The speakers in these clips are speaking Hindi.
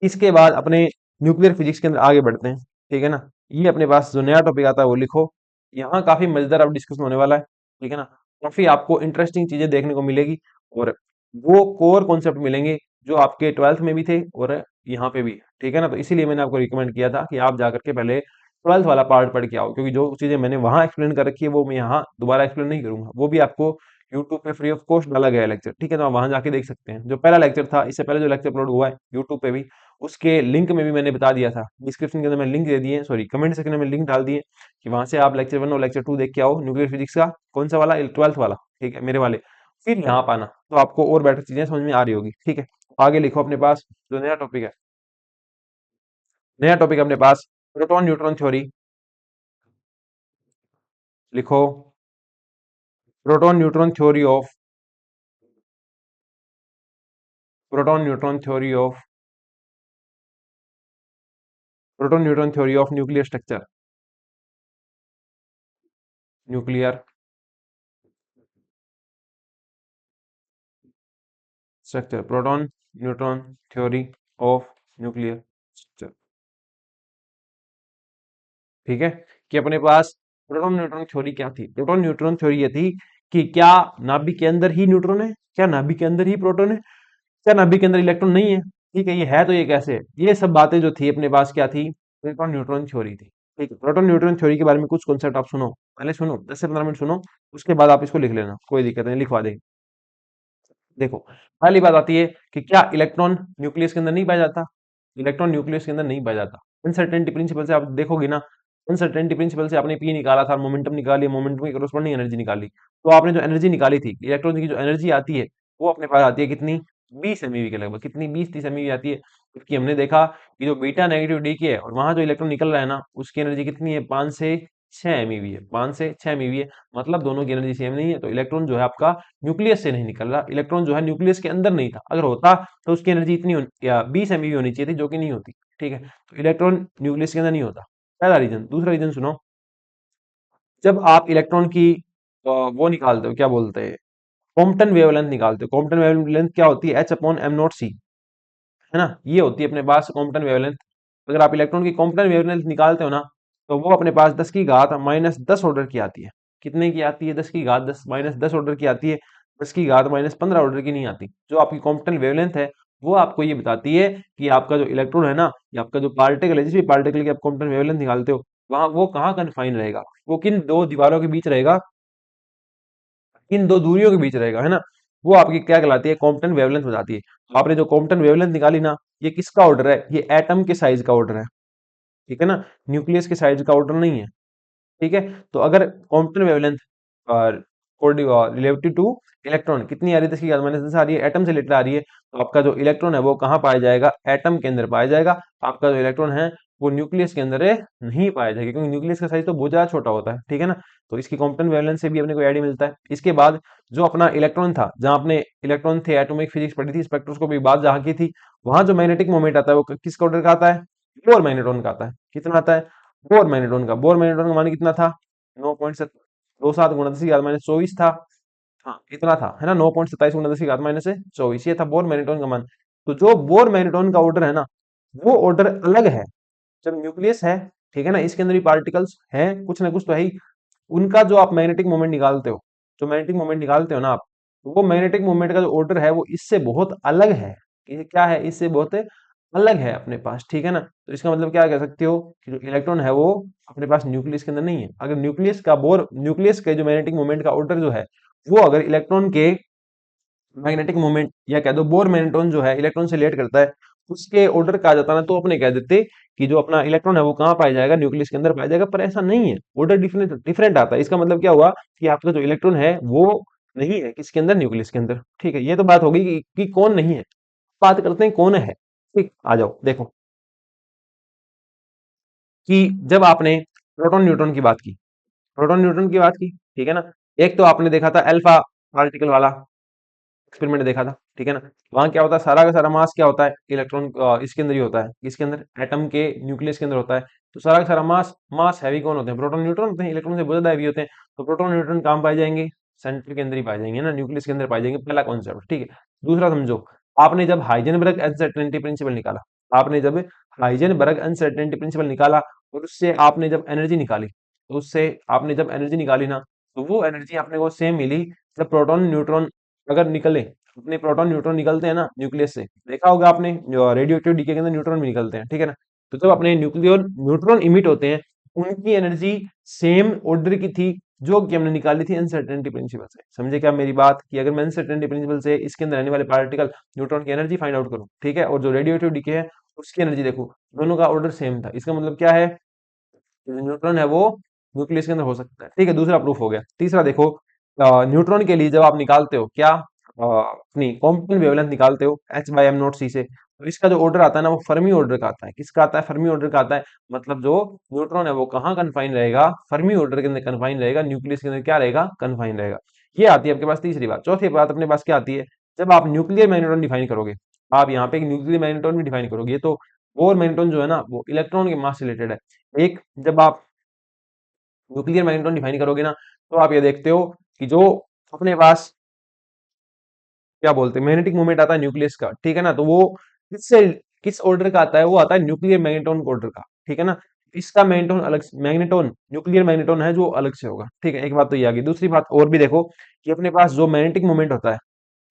इसके बाद अपने न्यूक्लियर फिजिक्स के अंदर आगे बढ़ते हैं, ठीक है ना। ये अपने पास जो नया टॉपिक आता है वो लिखो। यहाँ काफी मजेदार अब डिस्कशन होने वाला है, ठीक है ना। काफी आपको इंटरेस्टिंग चीजें देखने को मिलेगी, और वो कोर कॉन्सेप्ट मिलेंगे जो आपके 12th में भी थे और यहाँ पे भी, ठीक है ना। तो इसीलिए मैंने आपको रिकमेंड किया था कि आप जाकर के पहले 12th वाला पार्ट पढ़ के आओ, क्योंकि जो चीजें मैंने वहां एक्सप्लेन कर रखी है वो मैं यहाँ दोबारा एक्सप्लेन नहीं करूंगा। वो भी आपको यूट्यूब पे फ्री ऑफ कॉस्ट डाला गया है लेक्चर, ठीक है। तो आप वहां जाके देख सकते हैं। जो पहला लेक्चर था, इससे पहले जो लेक्चर अपलोड हुआ है यूट्यूब पे भी, उसके लिंक में भी मैंने बता दिया था, डिस्क्रिप्शन के अंदर मैंने लिंक दे दिए, सॉरी कमेंट सेक्शन में लिंक डाल दिए, कि वहां से आप लेक्चर 1 और लेक्चर 2 देख के आओ न्यूक्लियर फिजिक्स का। कौन सा वाला? 12th वाला, ठीक है, मेरे वाले। फिर यहाँ पाना, तो आपको और बेटर चीजें समझ में आ रही होगी, ठीक है। आगे लिखो अपने पास जो नया टॉपिक है। नया टॉपिक अपने पास प्रोटॉन न्यूट्रॉन थ्योरी लिखो। Proton neutron theory of proton neutron theory of proton neutron theory of nuclear structure. Nuclear structure, proton neutron theory of nuclear structure, ठीक है। कि अपने पास प्रोटॉन न्यूट्रॉन थ्योरी क्या थी? प्रोटॉन न्यूट्रॉन थ्योरी ये थी कि क्या नाभिक के अंदर ही न्यूट्रॉन है, क्या नाभिक के अंदर ही प्रोटॉन है, क्या नाभिक के अंदर इलेक्ट्रॉन नहीं है, ठीक है। ये है तो ये कैसे है, ये सब बातें जो थी अपने पास क्या थी? प्रोटॉन न्यूट्रॉन थ्योरी थी, ठीक है। प्रोटॉन न्यूट्रॉन थ्योरी के बारे में कुछ कॉन्सेप्ट आप सुनो, पहले सुनो, 10 से 15 मिनट सुनो, उसके बाद आप इसको लिख लेना, कोई दिक्कत नहीं, लिखवा देंगे। देखो, पहली बात आती है कि क्या इलेक्ट्रॉन न्यूक्लियस के अंदर नहीं पाया जाता? इलेक्ट्रॉन न्यूक्लियस के अंदर नहीं पाया जाता। अनसर्टेनिटी प्रिंसिपल से आप देखोगे ना, अनसर्टेनिटी प्रिंसिपल से आपने पी निकाला था, मोमेंटम निकाली, मोमेंटम की करस्पॉन्डिंग एनर्जी निकाली, तो आपने जो एनर्जी निकाली थी, इलेक्ट्रॉन की जो एनर्जी आती है, वो अपने पास आती है कितनी? 20 MeV के लगभग। कितनी? 20-30 MeV आती है। जबकि हमने देखा कि जो बीटा नेगेटिव डी के है और वहां जो इलेक्ट्रॉन निकल रहा है ना, उसकी एनर्जी कितनी है? 5 से 6 MeV है। 5 से 6 MeV है, मतलब दोनों की एनर्जी सेम नहीं है। तो इलेक्ट्रॉन जो है आपका न्यूक्लियस से नहीं निकल रहा, इलेक्ट्रॉन जो है न्यूक्लियस के अंदर नहीं था। अगर होता तो उसकी एनर्जी इतनी या 20 MeV होनी चाहिए थी, जो कि नहीं होती, ठीक है। तो इलेक्ट्रॉन न्यूक्लियस के अंदर नहीं होता, पहला रीजन। दूसरा रीजन सुनो, जब आप इलेक्ट्रॉन की वो निकालते हो, क्या बोलते हैं, कॉम्पटन वेवलेंथ निकालते हो। कॉम्पटन वेवलेंथ क्या होती है? H/m0c, है ना। ये होती है अपने पास कॉम्पटन वेवलेंथ। अगर आप इलेक्ट्रॉन की कॉम्पटन वेवलेंथ निकालते हो ना, तो वो अपने पास 10 की घात -10 ऑर्डर की आती है। कितने की आती है? 10 की घात 10 -10 ऑर्डर की आती है। 10 की घात -15 ऑर्डर की नहीं आती। जो आपकी कॉम्पटन वेवलेंथ है, वो आपको ये बताती है कि आपका जो इलेक्ट्रॉन है ना, या आपका जो पार्टिकल है, जिस भी पार्टिकल की आप कॉम्पटन वेवलेंथ निकालते हो, वहां वो कहाँ कन्फाइन रहेगा, वो किन दो दीवारों के बीच रहेगा, इन दो दूरियों के बीच रहेगा, है ना। वो आपकी क्या कहलाती है? कॉम्पटन वेवलेंथ बताती है। तो आपने जो कॉम्पटन वेवलेंथ निकाली ना, ये किसका ऑर्डर है? ये एटम के साइज का ऑर्डर है, ठीक है ना, न्यूक्लियस के साइज का ऑर्डर नहीं है, ठीक है। तो अगर Compton wavelength relative two electron कितनी आ रही है? 10 की घात -10 आ रही है, एटम से रिलेटेड आ रही है, तो आपका जो इलेक्ट्रॉन है वो कहाँ पाया जाएगा? एटम के अंदर पाया जाएगा। आपका जो इलेक्ट्रॉन है वो न्यूक्लियस के अंदर नहीं पाया जाएगा, क्योंकि न्यूक्लियस का साइज तो बहुत ज्यादा छोटा होता है, ठीक है ना। तो इसकी कॉम्पटन वेवलेंथ से भी अपने को आइडिया मिलता है। इसके बाद जो अपना इलेक्ट्रॉन था, जहां अपने इलेक्ट्रॉन थे, एटॉमिक फिजिक्स पढ़ी थी, स्पेक्ट्रोस्कोपी बात जहां की थी, वहां जो मैग्नेटिक मोमेंट आता है वो किसका ऑर्डर का आता है? बोर मैग्नेट्रॉन का आता है। कितना आता है? बोर मैग्नेट्रॉन का। बोर मैग्नेट्रॉन का मान कितना था? 9.27 × 10 की घात -24 था। हाँ, इतना था, है ना। 9.27 × 10 की घात -24, ये था बोर मैग्नेट्रॉन का मान। तो जो बोर मैग्नेट्रॉन का ऑर्डर है ना, वो ऑर्डर अलग है। जब न्यूक्लियस है, ठीक है ना, इसके अंदर भी पार्टिकल्स हैं, कुछ ना कुछ तो है ही। उनका जो आप मैग्नेटिक मोमेंट निकालते हो, जो मैग्नेटिक मोमेंट निकालते हो ना आप, तो वो मैग्नेटिक मोमेंट का जो ऑर्डर है वो इससे बहुत अलग है। ये क्या है? इससे बहुत अलग है अपने पास, ठीक है ना। तो इसका मतलब क्या कह सकते हो कि जो इलेक्ट्रॉन है वो अपने पास न्यूक्लियस के अंदर नहीं है। अगर न्यूक्लियस के जो मैग्नेटिक मोमेंट का ऑर्डर जो है, वो अगर इलेक्ट्रॉन के मैग्नेटिक मोमेंट या कह दो बोर मैग्नेट्रॉन जो है इलेक्ट्रॉन से लेट करता है, उसके ऑर्डर कहा जाता ना, तो अपने कह देते कि जो अपना इलेक्ट्रॉन है वो कहाँ पाया जाएगा? न्यूक्लियस के अंदर पाया जाएगा। पर ऐसा नहीं है, ऑर्डर डिफरेंट डिफरेंट आता है। इसका मतलब क्या हुआ कि आपका जो इलेक्ट्रॉन है वो नहीं है किसके अंदर? न्यूक्लियस के अंदर, ठीक है। ये तो बात होगी कि कौन नहीं है। बात करते हैं कौन है, ठीक। आ जाओ देखो, कि जब आपने प्रोटॉन न्यूट्रॉन की बात की, प्रोटॉन न्यूट्रॉन की बात की, ठीक है ना। एक तो आपने देखा था अल्फा पार्टिकल वाला एक्सपेरिमेंट देखा था, ठीक है ना। वहां क्या होता है? सारा का सारा मास क्या होता है? इलेक्ट्रॉन इसके अंदर ही होता है, इसके अंदर एटम के न्यूक्लियस के अंदर होता है। तो सारा का सारा मास मास हैवी कौन होते हैं? प्रोटॉन न्यूट्रॉन होते हैं। इलेक्ट्रॉन से बहुत ज्यादा हैवी होते हैं। तो प्रोटॉन न्यूट्रॉन कहाँ पाए जाएंगे? सेंटर के अंदर ही पाए जाएंगे ना, न्यूक्लियस के अंदर पाए जाएंगे। पहला कॉन्सेप्ट, ठीक है। दूसरा समझो, आपने जब हाइजेनबर्ग अनसर्टेनिटी प्रिंसिपल निकाला, आपने जब हाइजेनबर्ग अनसर्टेनिटी प्रिंसिपल निकाला और उससे आपने जब एनर्जी निकाली, तो उससे आपने जब एनर्जी निकाली ना, तो वो एनर्जी आपने को सेम मिली जब प्रोटॉन न्यूट्रॉन अगर निकले, अपने प्रोटॉन न्यूट्रॉन निकलते हैं ना न्यूक्लियस से, देखा होगा आपने रेडियो एक्टिव डीके के अंदर न्यूट्रॉन भी निकलते हैं, ठीक है ना। तो जब अपने न्यूक्लियर न्यूट्रॉन इमिट होते हैं, उनकी एनर्जी सेम ऑर्डर की थी जो कि हमने निकाली थी अनसर्टेनिटी प्रिंसिपल से। समझे क्या मेरी बात, कि अगर मैं अनसर्टेनिटी प्रिंसिपल से इसके अंदर रहने वाले पार्टिकल न्यूट्रॉन की एनर्जी फाइंड आउट करूं, ठीक है, और जो रेडियो एक्टिव डीके है उसकी एनर्जी देखो, दोनों का ऑर्डर सेम था, इसका मतलब क्या है, जो न्यूट्रॉन है वो न्यूक्लियस के अंदर हो सकता है, ठीक है। दूसरा प्रूफ हो गया। तीसरा देखो, न्यूट्रॉन के लिए जब आप निकालते हो क्या, अपनी कॉम्पिटेंट वेवलेंथ निकालते हो h बाई एम नॉट सी से, तो इसका जो ऑर्डर आता है ना वो फर्मी ऑर्डर का आता है। किसका आता है, फर्मी ऑर्डर का आता है। मतलब जो न्यूट्रॉन है वो कहाँ कन्फाइन रहेगा, फर्मी ऑर्डर के अंदर कन्फाइन रहेगा, न्यूक्लियस के अंदर क्या रहेगा, कन्फाइन रहेगा। ये आती है आपके पास तीसरी बात। चौथी बात अपने पास क्या आती है, जब आप न्यूक्लियर मैग्नेट्रॉन डिफाइन करोगे, आप यहाँ पे एक न्यूक्लियर मैग्नेट्रॉन भी डिफाइन करोगे, तो वो मैग्नेट्रॉन जो है ना वो इलेक्ट्रॉन के मास से रिलेटेड है। एक जब आप न्यूक्लियर मैग्नेट्रॉन डिफाइन करोगे ना, तो आप ये देखते हो कि जो अपने पास क्या बोलते हैं मैग्नेटिक मोमेंट आता है न्यूक्लियस का, ठीक है ना, तो वो किससे किस ऑर्डर का आता है, वो आता है न्यूक्लियर मैग्नेटोन ऑर्डर का, ठीक है ना। इसका मैग्नेटोन अलग, मैग्नेटोन न्यूक्लियर मैग्नेटोन है जो अलग से होगा, ठीक है। एक बात तो ये आ गई। दूसरी बात और भी देखो कि अपने पास जो मैग्नेटिक मोमेंट होता है,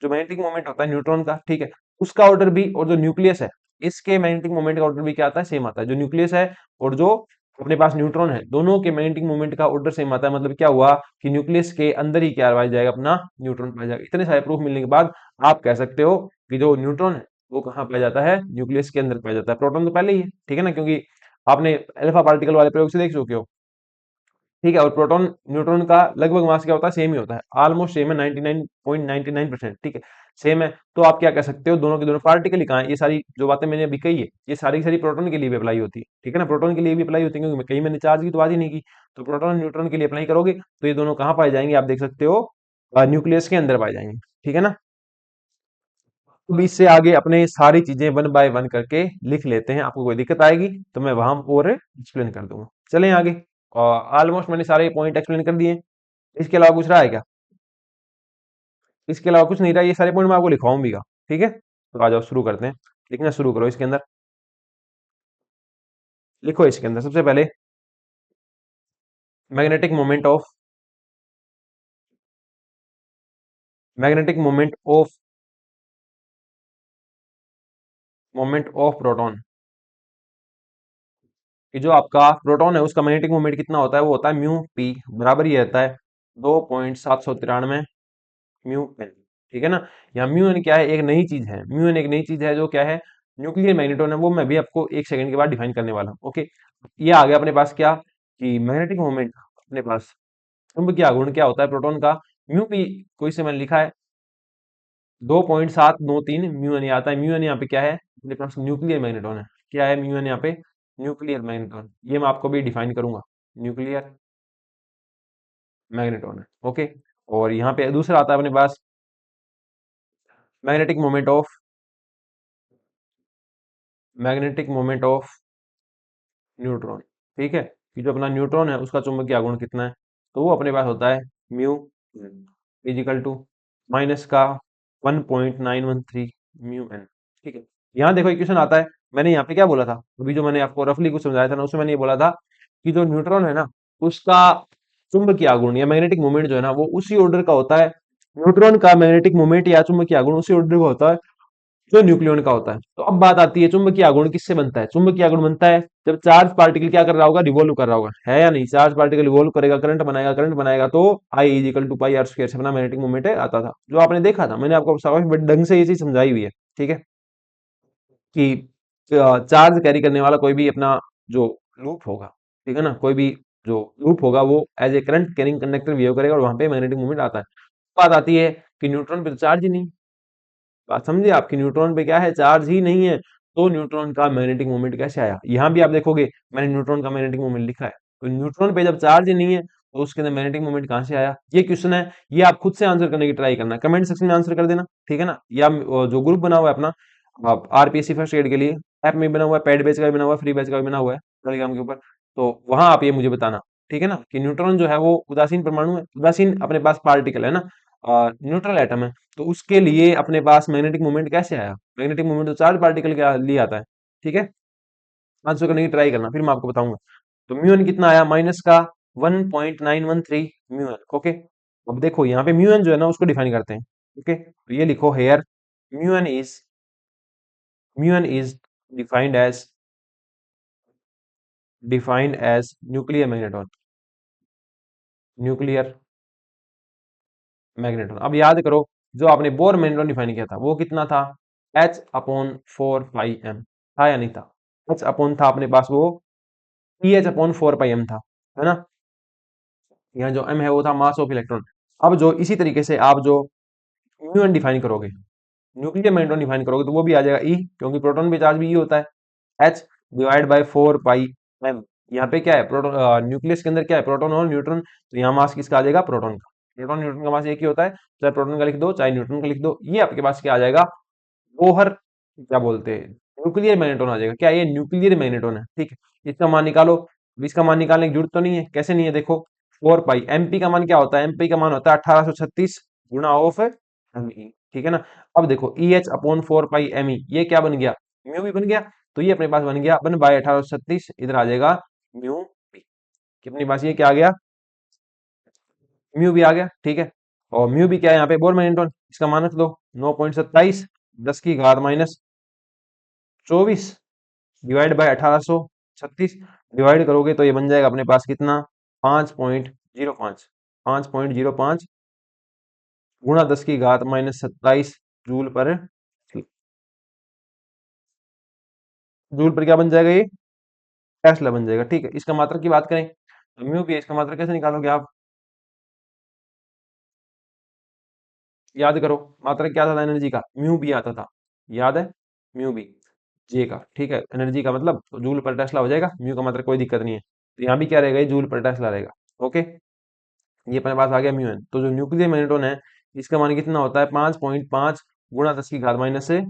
जो मैग्नेटिक मोमेंट होता है न्यूट्रॉन का, ठीक है, उसका ऑर्डर भी, और जो न्यूक्लियस है इसके मैग्नेटिक मोमेंट का ऑर्डर भी क्या आता है, सेम आता है। जो न्यूक्लियस है और जो अपने पास न्यूट्रॉन है, दोनों के मैग्नेटिक मोमेंट का ऑर्डर सेम आता है। मतलब क्या हुआ कि न्यूक्लियस के अंदर ही क्या पाया जाएगा, अपना न्यूट्रॉन पाया जाएगा। इतने सारे प्रूफ मिलने के बाद आप कह सकते हो कि जो न्यूट्रॉन है वो कहाँ पाया जाता है, न्यूक्लियस के अंदर पाया जाता है। प्रोटॉन तो पहले ही है, ठीक है ना, क्योंकि आपने अल्फा पार्टिकल वाले प्रयोग से देख चुके हो, ठीक है। और प्रोटॉन न्यूट्रॉन का लगभग मास क्या होता है, सेम ही होता है, ऑलमोस्ट सेम है, 99.99%, ठीक है, सेम है। तो आप क्या कह सकते हो, दोनों के दोनों पार्टिकल ही कहाँ है। ये सारी जो बातें मैंने अभी कही है, ये सारी की सारी प्रोटॉन के लिए भी अप्लाई होती है, ठीक है ना, प्रोटॉन के लिए भी अप्लाई होती है, क्योंकि कहीं मैंने चार्ज की तो बात ही नहीं की। तो प्रोटॉन न्यूट्रॉन के लिए अप्लाई करोगे तो ये दोनों कहाँ पाए जाएंगे, आप देख सकते हो न्यूक्लियस के अंदर पाए जाएंगे, ठीक है ना। अब इससे आगे अपने सारी चीजें वन बाय वन करके लिख लेते हैं। आपको कोई दिक्कत आएगी तो मैं वहां और एक्सप्लेन कर दूंगा। चलें आगे। और ऑलमोस्ट मैंने सारे पॉइंट एक्सप्लेन कर दिए। इसके अलावा कुछ रहा है क्या, इसके अलावा कुछ नहीं रहा, ये सारे पॉइंट मैं आपको लिखवाऊं भी, ठीक है। तो आ जाओ शुरू करते हैं, लिखना शुरू करो। इसके अंदर लिखो, इसके अंदर सबसे पहले magnetic moment of, magnetic moment of proton, कि जो आपका प्रोटॉन है उसका मैग्नेटिक मोमेंट कितना होता है, वो होता है म्यू पी, बराबर ये रहता है 2.793 म्यू एन, ठीक है ना। यहाँ म्यू एन क्या है, एक नई चीज है। म्यू एन एक नई चीज है जो क्या है, न्यूक्लियर मैग्नेटोन है। वो मैं भी आपको एक सेकंड के बाद डिफाइन करने वाला हूँ, ओके। ये आ गया अपने पास क्या, कि मैग्नेटिक मोमेंट अपने पास, चुंबकीय आघूर्ण क्या होता है प्रोटॉन का, म्यू पी कोई से मैंने लिखा है 2.793 म्यू एन आता है। म्यू एन यहाँ पे क्या है, अपने पास न्यूक्लियर मैग्नेटोन है। क्या है म्यू एन यहाँ पे, न्यूक्लियर मैग्नेटोन। ये मैं आपको भी डिफाइन करूंगा, न्यूक्लियर मैग्नेटोन है, ओके। और यहाँ पे दूसरा आता है अपने पास magnetic moment of, magnetic moment of neutron, ठीक है, कि जो अपना न्यूट्रॉन है उसका चुंबकीय आघूर्ण कितना है, तो वो अपने पास होता है म्यू इजिकल टू माइनस का 1.913 म्यू एन, ठीक है। यहाँ देखो इक्वेशन आता है, मैंने यहाँ पे क्या बोला था, अभी जो मैंने आपको रफली कुछ समझाया था ना, उसमें मैंने ये बोला था कि जो न्यूट्रॉन है ना उसका चुंबकीय आघूर्ण या मैग्नेटिक मोमेंट जो है ना वो उसी ऑर्डर का होता है, न्यूट्रॉन का मैग्नेटिक मोमेंट या चुंबकीय आघूर्ण उसी ऑर्डर का होता है जो न्यूक्लियॉन का होता है। तो अब बात आती है चुंबकीय आघूर्ण किससे बनता है। चुंबकीय आघूर्ण बनता है जब चार्ज पार्टिकल क्या कर रहा होगा, रिवॉल्व कर रहा होगा, है या नहीं। चार्ज पार्टिकल रिवॉल्व करेगा, करंट बनाएगा, करंट बनाएगा तो I equal to pi r square से अपना मैग्नेटिक मोमेंट आता था, जो आपने देखा था। मैंने आपको साफ ढंग से ये चीज समझाई हुई है, ठीक है, कि चार्ज कैरी करने वाला कोई भी अपना जो लूप होगा, ठीक है ना, कोई भी जो लूप होगा वो as a current carrying conductor behave करेगा और वहां पे मैग्नेटिक मूवमेंट आता है। बात आती है कि न्यूट्रॉन पे तो चार्ज ही नहीं, बात समझिए आपकी, न्यूट्रॉन पे क्या है, चार्ज ही नहीं है, तो न्यूट्रॉन का मैग्नेटिक मोमेंट कैसे आया। यहां भी आप देखोगे मैंने न्यूट्रॉन का मैग्नेटिक मोमेंट लिखा है, तो न्यूट्रॉन पे जब चार्ज ही नहीं है तो उसके अंदर मैग्नेटिक मोमेंट कहां से आया। ये क्वेश्चन है, ये आप खुद से आंसर करने की ट्राई करना, कमेंट सेक्शन में आंसर कर देना, ठीक है ना। या जो ग्रुप बना हुआ है अपना आरपीएससी फर्स्ट एड के लिए, ऐप में बना हुआ है, पेड बैच का भी बना हुआ है, फ्री बैच का भी बना हुआ है टेलीग्राम के ऊपर, तो वहां आप ये मुझे बताना, ठीक है ना, कि न्यूट्रॉन जो है वो उदासीन परमाणु है, उदासीन अपने पास पार्टिकल है ना, न्यूट्रल एटम है, तो उसके लिए अपने पास मैग्नेटिक मोमेंट कैसे आया। मैग्नेटिक मोमेंट तो चार्ज पार्टिकल के लिए आता है, ठीक है, आंसर करने की ट्राई करना, फिर मैं आपको बताऊंगा। तो म्यू एन कितना आया, माइनस का 1.913 म्यू एन। ओके, अब देखो यहाँ पे म्यू एन जो है ना उसको डिफाइन करते हैं। ओके, तो ये लिखो here mu N is defined as nuclear magneton, nuclear magneton. अब याद करो, जो आपने बोर मैग्नेटॉन डिफाइन किया था वो कितना था, एच अपॉन 4 पाई एम, था या नहीं था? एच अपॉन था अपने पास वो E H upon 4 pi M था, है ना। यहाँ जो एम है वो था मास ऑफ इलेक्ट्रॉन। अब जो इसी तरीके से आप जो म्यू एन डिफाइन करोगे, न्यूक्लियर मैग्नेटॉन डिफाइन करोगे, तो वो भी आ जाएगा ई, क्योंकि प्रोटॉन पे चार्ज भी ई होता है, h divide by 4 pi m. यहाँ पे क्या है, प्रोटॉन न्यूक्लियस के अंदर क्या है, प्रोटॉन और न्यूट्रॉन, तो यहाँ मास किसका आ जाएगा, प्रोटॉन का। प्रोटॉन न्यूट्रॉन का मास एक ही होता है, चाहे प्रोटॉन का लिख दो चाहे न्यूट्रॉन का लिख दो, ये आपके पास क्या आ जाएगा, बोहर क्या बोलते हैं, न्यूक्लियर मैग्नेटॉन आ जाएगा। क्या ये न्यूक्लियर मैग्नेटॉन है, ठीक है। इसका मान निकालो। अब इसका मान निकालने की जरूरत तो नहीं है, कैसे नहीं है, देखो 4 पाई एमपी का मान क्या होता है, एमपी का मान होता है 1836 गुणा ऑफ एमई, ठीक है ना। अब देखो ई एच अपॉन 4 पाई एमई, ये क्या बन गया, म्यू भी बन गया। तो ये अपने पास बन गया 1/1836, इधर आ जाएगा म्यू बी, कि अपने पास ये क्या आ गया, म्यू भी आ गया, ठीक है। और म्यू भी क्या है यहाँ पे, बोर मैग्नेटॉन, इसका मान रख दो 9.27 10 की घात माइनस 24 डिवाइड बाय 1836, डिवाइड करोगे तो ये बन जाएगा अपने पास कितना, 5.05, 5.05 गुणा 10 की घात माइनस 27 जूल पर, जूल पर क्या बन जाएगा ये, टेस्ला बन जाएगा, ठीक है। इसका मात्रक की बात करें तो म्यू भी है, इसका मात्रक कैसे निकालोगे आप, याद करो, मात्रक क्या था एनर्जी का, म्यू भी आता था, याद है, म्यू भी जे का, ठीक है। एनर्जी का मतलब तो जूल पर टेस्ला हो जाएगा, म्यू का मात्रक कोई दिक्कत नहीं है, तो यहाँ भी क्या रहेगा, ये जूल पर टेस्ला रहेगा। ओके, ये अपने पास आ गया म्यू एन। तो जो न्यूक्लियर मैग्नेटॉन है, इसका मान कितना होता है, 5.5 गुणा 10 की घात माइनस से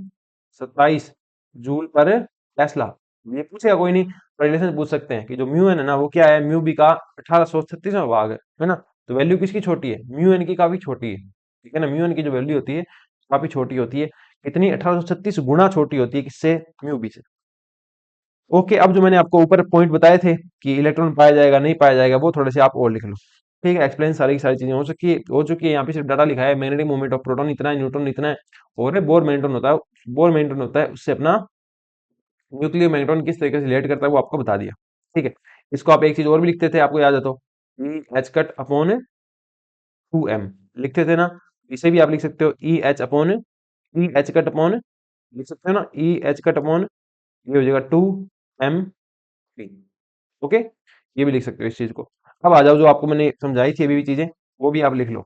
27 जूल पर टेस्ला। ये पूछेगा कोई नहीं, रिलेशन पूछ सकते हैं कि जो म्यू एन है ना वो क्या है, म्यू बी का 1836वां भाग है ना। तो वैल्यू किसकी छोटी है, म्यू एन की काफी छोटी है, ठीक है ना। म्यू एन की जो वैल्यू होती है काफी छोटी होती है, कितनी, 1836 गुना छोटी होती है किससे, म्यू बी से। ओके, अब जो मैंने आपको ऊपर पॉइंट बताए थे कि इलेक्ट्रॉन पाया जाएगा नहीं पाया जाएगा, वो थोड़े से आप और लिख लो, ठीक है। एक्सप्लेन सारी की सारी चीजें हो चुकी है। यहाँ पे सिर्फ डाटा लिखा है, मैग्नेटिक मोमेंट ऑफ प्रोटॉन इतना है, न्यूट्रॉन इतना है, और बोर मैग्नेटॉन होता है उससे अपना न्यूक्लियर मैग्नेटॉन किस तरीके से रिलेट करता है वो आपको बता दिया, ठीक है। इसको आप एक चीज और भी लिखते थे, आपको याद है तो, एच कट अपॉन 2m लिखते थे ना, इसे भी आप लिख सकते हो E H upon E H cut upon, लिख सकते हो ना, ई एच कट अपॉन, ये हो जाएगा 2m। ओके, ये भी लिख सकते हो इस चीज को। अब आ जाओ, जो आपको मैंने समझाई थी अभी भी चीजें, वो भी आप लिख लो,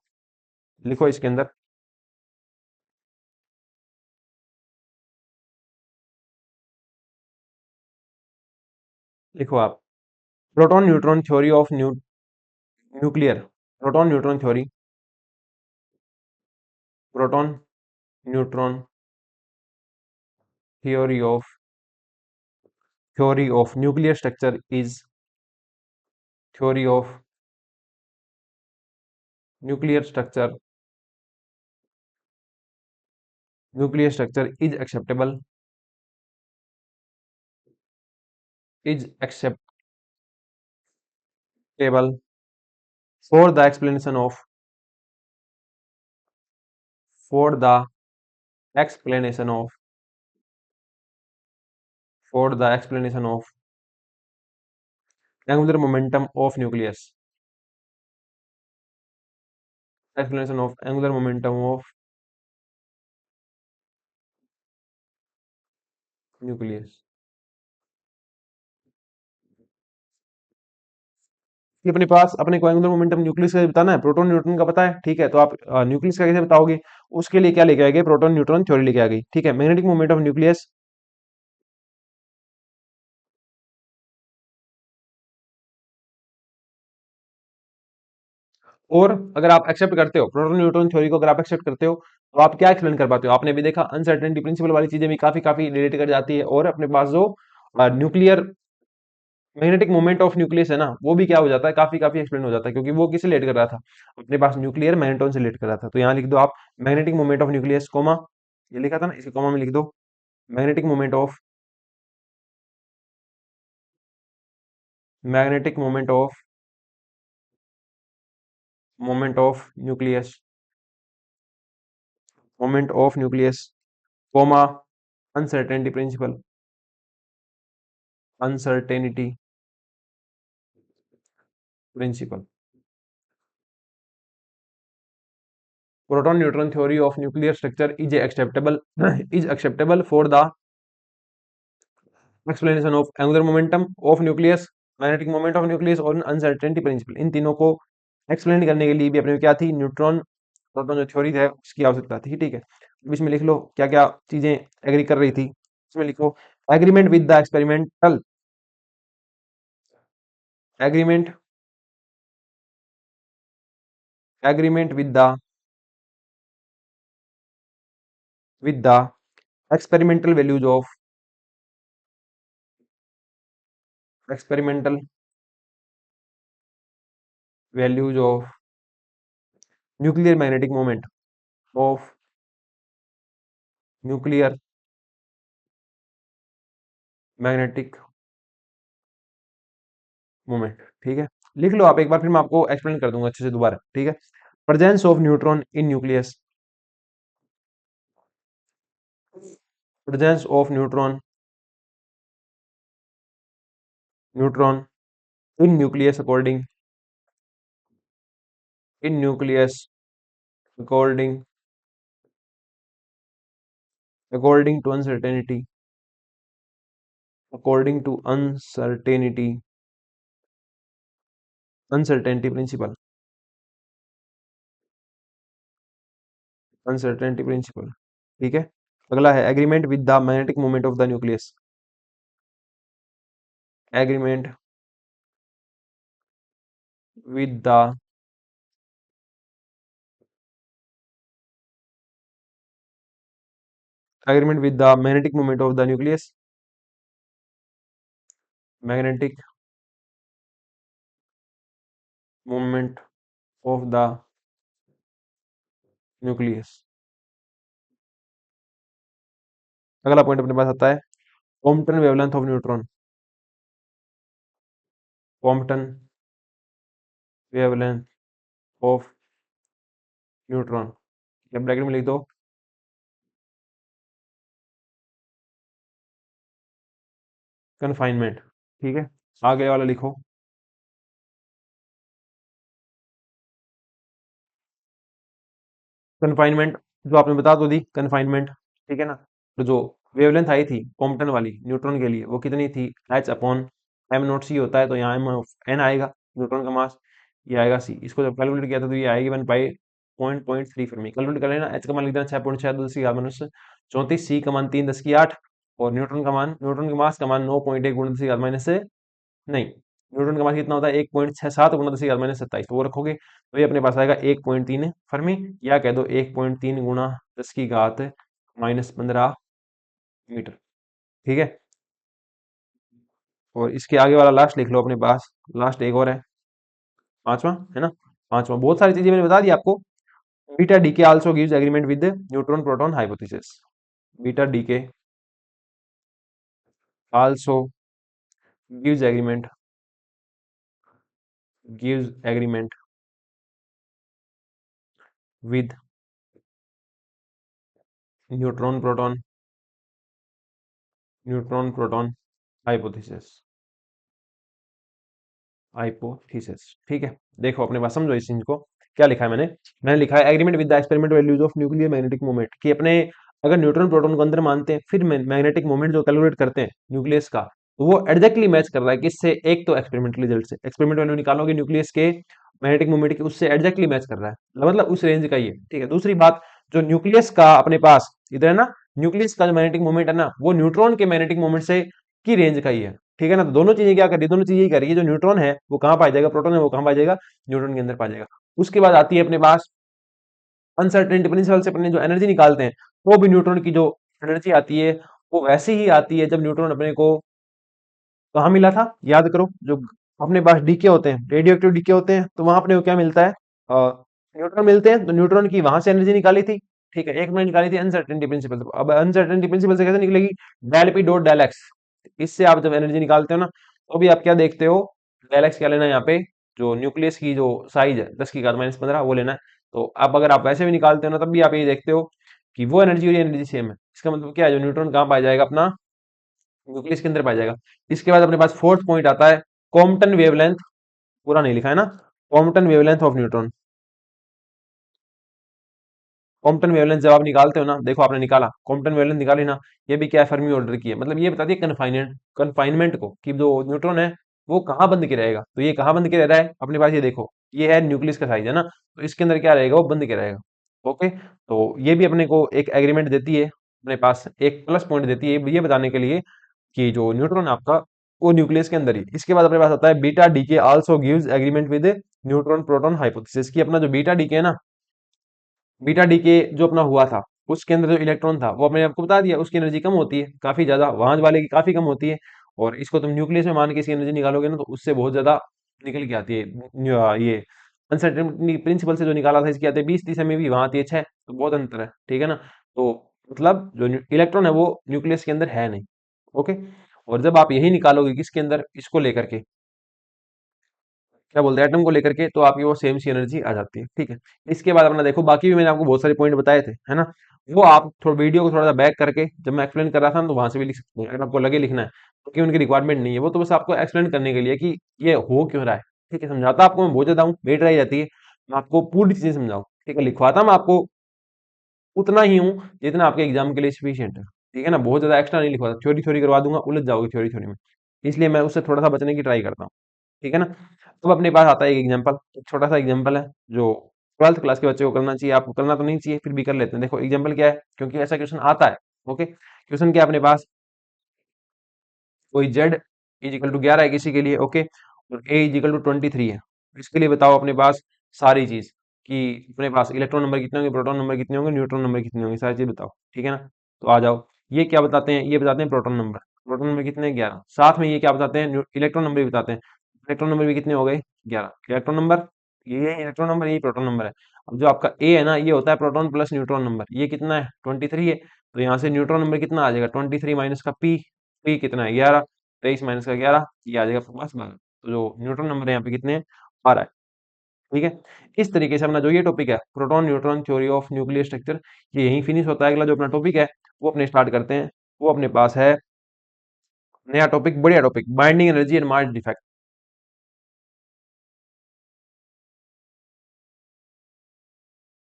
लिखो इसके अंदर, लिखो आप, proton neutron theory of nuclear, proton neutron theory, proton neutron theory of nuclear structure is, theory of nuclear structure, is acceptable, is acceptable for the explanation of, for the explanation of for the explanation of angular momentum of nucleus, explanation of angular momentum of nucleus. कि अपने पास अपने को एंगुलर मोमेंटम न्यूक्लियस का बताना है, प्रोटॉन न्यूट्रॉन का पता है, ठीक है। तो आप न्यूक्लियस का कैसे बताओगे, उसके लिए क्या लेके आएंगे, प्रोटॉन न्यूट्रॉन थ्योरी लेके आ गई, ठीक है। मैग्नेटिक मोमेंट ऑफ न्यूक्लियस, और अगर आप एक्सेप्ट करते हो प्रोटॉन न्यूट्रॉन थ्योरी को, अगर आप एक्सेप्ट करते हो तो आप क्या एक्सप्लेन कर पाते हो, आपने भी देखा अनसर्टेनिटी प्रिंसिपल वाली चीजें भी काफी काफी रिलेट कर जाती है, और अपने पास जो nuclear magnetic moment of nucleus है ना, वो भी क्या हो जाता है, काफी काफी एक्सप्लेन हो जाता है, क्योंकि वो किससे रिलेट कर रहा था, अपने पास न्यूक्लियर मैग्नेटॉन से रिलेट कर रहा था। तो यहाँ लिख दो आप magnetic moment of nucleus, comma, ये लिखा था ना, इसे कोमा में लिख दो, magnetic moment of magnetic moment of nucleus, moment of nucleus, comma uncertainty principle, uncertainty principle, proton neutron theory of nuclear structure is acceptable is acceptable for the explanation of angular momentum of nucleus, magnetic moment of nucleus और अनसर्टेनिटी प्रिंसिपल। इन तीनों को एक्सप्लेन करने के लिए भी अपने क्या थी, न्यूट्रॉन प्रोटॉन जो थ्योरी है उसकी आवश्यकता थी। ठीक है, अब इसमें लिख लो क्या क्या चीजें एग्री कर रही थी। इसमें लिखो agreement with the experimental, agreement agreement with the experimental values of experimental values of nuclear magnetic moment of nuclear magnetic moment. ठीक है, लिख लो आप एक बार, फिर मैं आपको एक्सप्लेन कर दूंगा अच्छे से दोबारा। ठीक है, presence of neutron in nucleus, presence of neutron in nucleus in nucleus according according to uncertainty according to uncertainty principle, uncertainty principle. ठीक है, अगला है agreement with the magnetic moment of the nucleus, agreement with the agreement with the magnetic moment of the nucleus, magnetic moment of the nucleus. अगला पॉइंट अपने पास आता है Compton wavelength of neutron, Compton wavelength of neutron, या ब्रैकेट में लिख दो कन्फाइनमेंट। ठीक है, आगे वाला लिखो कन्फाइनमेंट, जो आपने बता दो दी कन्फाइनमेंट। ठीक है ना, तो जो वेवलेंथ आई थी कॉम्पटन वाली न्यूट्रॉन के लिए वो कितनी थी, एच अपॉन एम नॉट सी होता है, तो यहाँ एम एन आएगा न्यूट्रॉन का मास, ये आएगा सी। इसको जब कैलकुलेट किया था तो ये आएगी 1/पॉइंट थ्री फर्मी। कैलकुलेट कर लेना, एच का मान लिख देना 6.6 × 10⁻⁻⁴ सी का मान 3×10⁸ और न्यूट्रॉन का मास का मान 9.1 × 10⁻⁻⁷ नहीं, न्यूटन का मास कितना होता है 1.67 × 10⁻⁷, तो वो रखोगे तो ये अपने पास आएगा 1.3 फर्मी, या कह दो 1.3 × 10⁻⁻15 मीटर। ठीक है, और इसके आगे वाला लास्ट लिख लो अपने पास, लास्ट एक और है, पांचवा है ना, पांचवा। बहुत सारी चीजें मैंने बता दी आपको। Beta decay also gives agreement with neutron proton hypothesis, beta decay also gives agreement with neutron proton hypothesis, hypothesis. ठीक है, देखो अपने पास समझो इस चीज को, क्या लिखा है मैंने लिखा है agreement with the experiment values of nuclear magnetic moment, कि अपने अगर न्यूट्रॉन प्रोटॉन को अंदर मानते हैं फिर मैग्नेटिक मोमेंट जो कैलकुलेट करते हैं न्यूक्लियस का, तो वो एग्जैक्टली मैच कर रहा है किससे, एक तो एक्सपेरिमेंटल रिजल्ट से, एक्सपेरिमेंट वैल्यू निकालोगे न्यूक्लियस के मैग्नेटिक मोमेंट की, उससे एग्जैक्टली मैच कर रहा है, मतलब उस रेंज का ही है। ठीक है, दूसरी बात, जो न्यूक्लियस का अपने पास इधर है ना, न्यूक्लियस का जो मैग्नेटिक मोमेंट है ना, वो न्यूट्रॉन के मैग्नेटिक मोमेंट से की रेंज का ही है। ठीक है ना, तो दोनों चीजें क्या कर रही है, दोनों चीजें यही कर रही है, जो न्यूट्रॉन है वो कहाँ पाया जाएगा, प्रोटॉन है वो कहाँ पाया जाएगा, न्यूट्रॉन के अंदर पाया जाएगा। उसके बाद आती है अपने पास अनसर्टेनिटी प्रिंसिपल से अपने जो एनर्जी निकालते हैं, वो भी न्यूट्रॉन की जो एनर्जी आती है वो वैसी ही आती है जब न्यूट्रॉन अपने को कहाँ मिला था, याद करो, जो अपने पास डीके होते हैं, रेडियो एक्टिव डीके होते हैं, तो वहां अपने को क्या मिलता है, न्यूट्रॉन मिलते हैं, तो न्यूट्रॉन की वहां से एनर्जी निकाली थी। ठीक है, एक मैंने निकाली थी अनसर्टेनिटी प्रिंसिपल से। अब अनसर्टेनिटी प्रिंसिपल से कैसे निकलेगी, del p dot del x, इससे आप जब एनर्जी निकालते हो ना, तो भी आप क्या देखते हो, गैलेक्स क्या लेना है यहाँ पे, जो न्यूक्लियस की जो साइज है 10 की घात -15 वो लेना है। तो अब अगर आप वैसे भी निकालते हो ना तब भी आप ये देखते हो कि वो एनर्जी और ये एनर्जी सेम है। इसका मतलब क्या है, जो न्यूट्रॉन कहाँ पाया जाएगा, अपना न्यूक्लियस के अंदर पाया जाएगा। इसके बाद अपने पास फोर्थ पॉइंट आता है कॉम्पटन वेवलेंथ। पूरा नहीं लिखा है ना, Compton wavelength of neutron. Compton wavelength जब आप निकालते हो ना, देखो आपने निकाला कॉम्पटन वेवलेंथ निकाली ना, ये भी क्या है, फर्मी ऑर्डर की है। मतलब ये बताती है कन्फाइनमेंट को, कि जो न्यूट्रॉन है वो कहाँ बंद के रहेगा। तो ये कहाँ बंद के रह रहा है अपने पास, ये देखो ये है न्यूक्लियस का साइज है ना, तो इसके अंदर क्या रहेगा, वो बंद के रहेगा। ओके, तो ये भी अपने को एक एग्रीमेंट देती है, अपने पास एक प्लस पॉइंट देती है ये बताने के लिए कि जो न्यूट्रॉन है आपका वो न्यूक्लियस के अंदर ही। इसके बाद अपने पास आता है beta decay also gives agreement with neutron proton hypothesis, की अपना जो बीटा डीके है ना, बीटा डीके जो अपना हुआ था उसके अंदर जो इलेक्ट्रॉन था वो अपने आपको बता दिया उसकी एनर्जी कम होती है, काफी ज्यादा, वहां वाले की काफी कम होती है। और इसको तुम न्यूक्लियस में मान के इसकी एनर्जी निकालोगे ना तो उससे बहुत ज्यादा निकल के आती है। ये अनसर्टेनिटी प्रिंसिपल से जो निकाला था इसकी आती है 20-30 MeV, वहां आती है 6, तो बहुत अंतर है, ठीक है ना। तो मतलब जो इलेक्ट्रॉन है वो न्यूक्लियस के अंदर है नहीं। ओके, और जब आप यही निकालोगे किसके अंदर, इसको लेकर के, क्या बोलते हैं, एटम को लेकर के, तो आपकी वो सेम सी एनर्जी आ जाती है, ठीक है। इसके बाद अपना देखो, बाकी भी मैंने आपको बहुत सारे पॉइंट बताए थे, है ना। वो आप थोड़ा वीडियो को थोड़ा सा बैक करके जब मैं एक्सप्लेन कर रहा था ना, तो वहां से भी लिख सकते हैं अगर आपको लगे लिखना है, क्योंकि उनकी रिक्वायरमेंट नहीं है, वो तो बस आपको एक्सप्लेन करने के लिए कि ये हो क्यों रहा है। ठीक है, समझाता आपको मैं बहुत ज्यादा हूँ, वेट रह जाती है, मैं आपको पूरी चीजें समझाऊँ, ठीक है। लिखवाता मैं आपको उतना ही हूँ जितना आपके एग्जाम के लिए सफिशियंट है, ठीक है ना। बहुत ज्यादा एक्स्ट्रा नहीं लिखवाता, थ्योरी थ्योरी करवा दूंगा, उलझ जाओगे थ्योरी थ्योरी में, इसलिए मैं उससे थोड़ा सा बचने की ट्राई करता हूँ, ठीक है ना। अब अपने पास आता है एक एग्जांपल, एक छोटा सा एग्जांपल है जो 12th क्लास के बच्चे को करना चाहिए, आपको करना तो नहीं चाहिए, फिर भी कर लेते हैं। देखो एग्जांपल क्या है, क्योंकि ऐसा क्वेश्चन आता है। ओके, क्वेश्चन क्या है अपने पास, कोई जेड इज इक्वल टू 11 है किसी के लिए, ओके, और ए इज इक्वल टू 23 है। इसके लिए बताओ अपने पास सारी चीज, कि अपने पास इलेक्ट्रॉन नंबर कितने होंगे, प्रोटॉन नंबर कितने होंगे, न्यूट्रॉन नंबर कितने होंगे, सारी चीज बताओ, ठीक है ना। तो आ जाओ, ये क्या बताते हैं, ये बताते हैं प्रोटॉन नंबर, प्रोटॉन नंबर कितने हैं 11, साथ में ये क्या बताते हैं, इलेक्ट्रॉन नंबर भी बताते हैं। इलेक्ट्रॉन नंबर भी कितने हो गए 11, इलेक्ट्रॉन नंबर, ये इलेक्ट्रॉन नंबर, यही प्रोटॉन नंबर है। अब जो आपका ए है ना, ये होता है प्रोटॉन प्लस न्यूट्रॉन नंबर, ये कितना है 23 है, तो यहाँ से न्यूट्रॉन नंबर कितना आ जाएगा 23 माइनस का पी, पी कितना है 11, 23 माइनस का 11, ये आ जाएगा बस 12। तो जो न्यूट्रॉन नंबर है यहाँ पे कितने हैं, 12 है, ठीक है। इस तरीके से अपना जो ये टॉपिक है proton neutron theory of nuclear structure, ये यहीं फिनिश होता है। अगला जो अपना टॉपिक है वो अपने स्टार्ट करते हैं, वो अपने पास है नया टॉपिक, बढ़िया topic, binding energy and mass defect.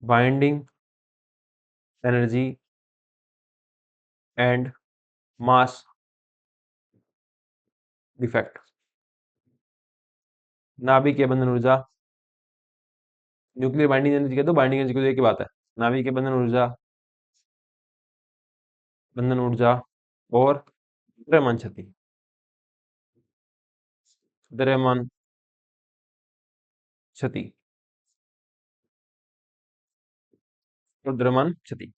Binding energy and mass defect, नाभिकीय बंधन ऊर्जा, न्यूक्लियर बाइंडिंग एनर्जी, कह दो बाइंडिंग एनर्जी को एक ही बात है, नाभिकीय बंधन ऊर्जा, बंधन ऊर्जा और द्रव्यमान क्षति, द्रव्यमान क्षति और द्रव्यमान क्षति।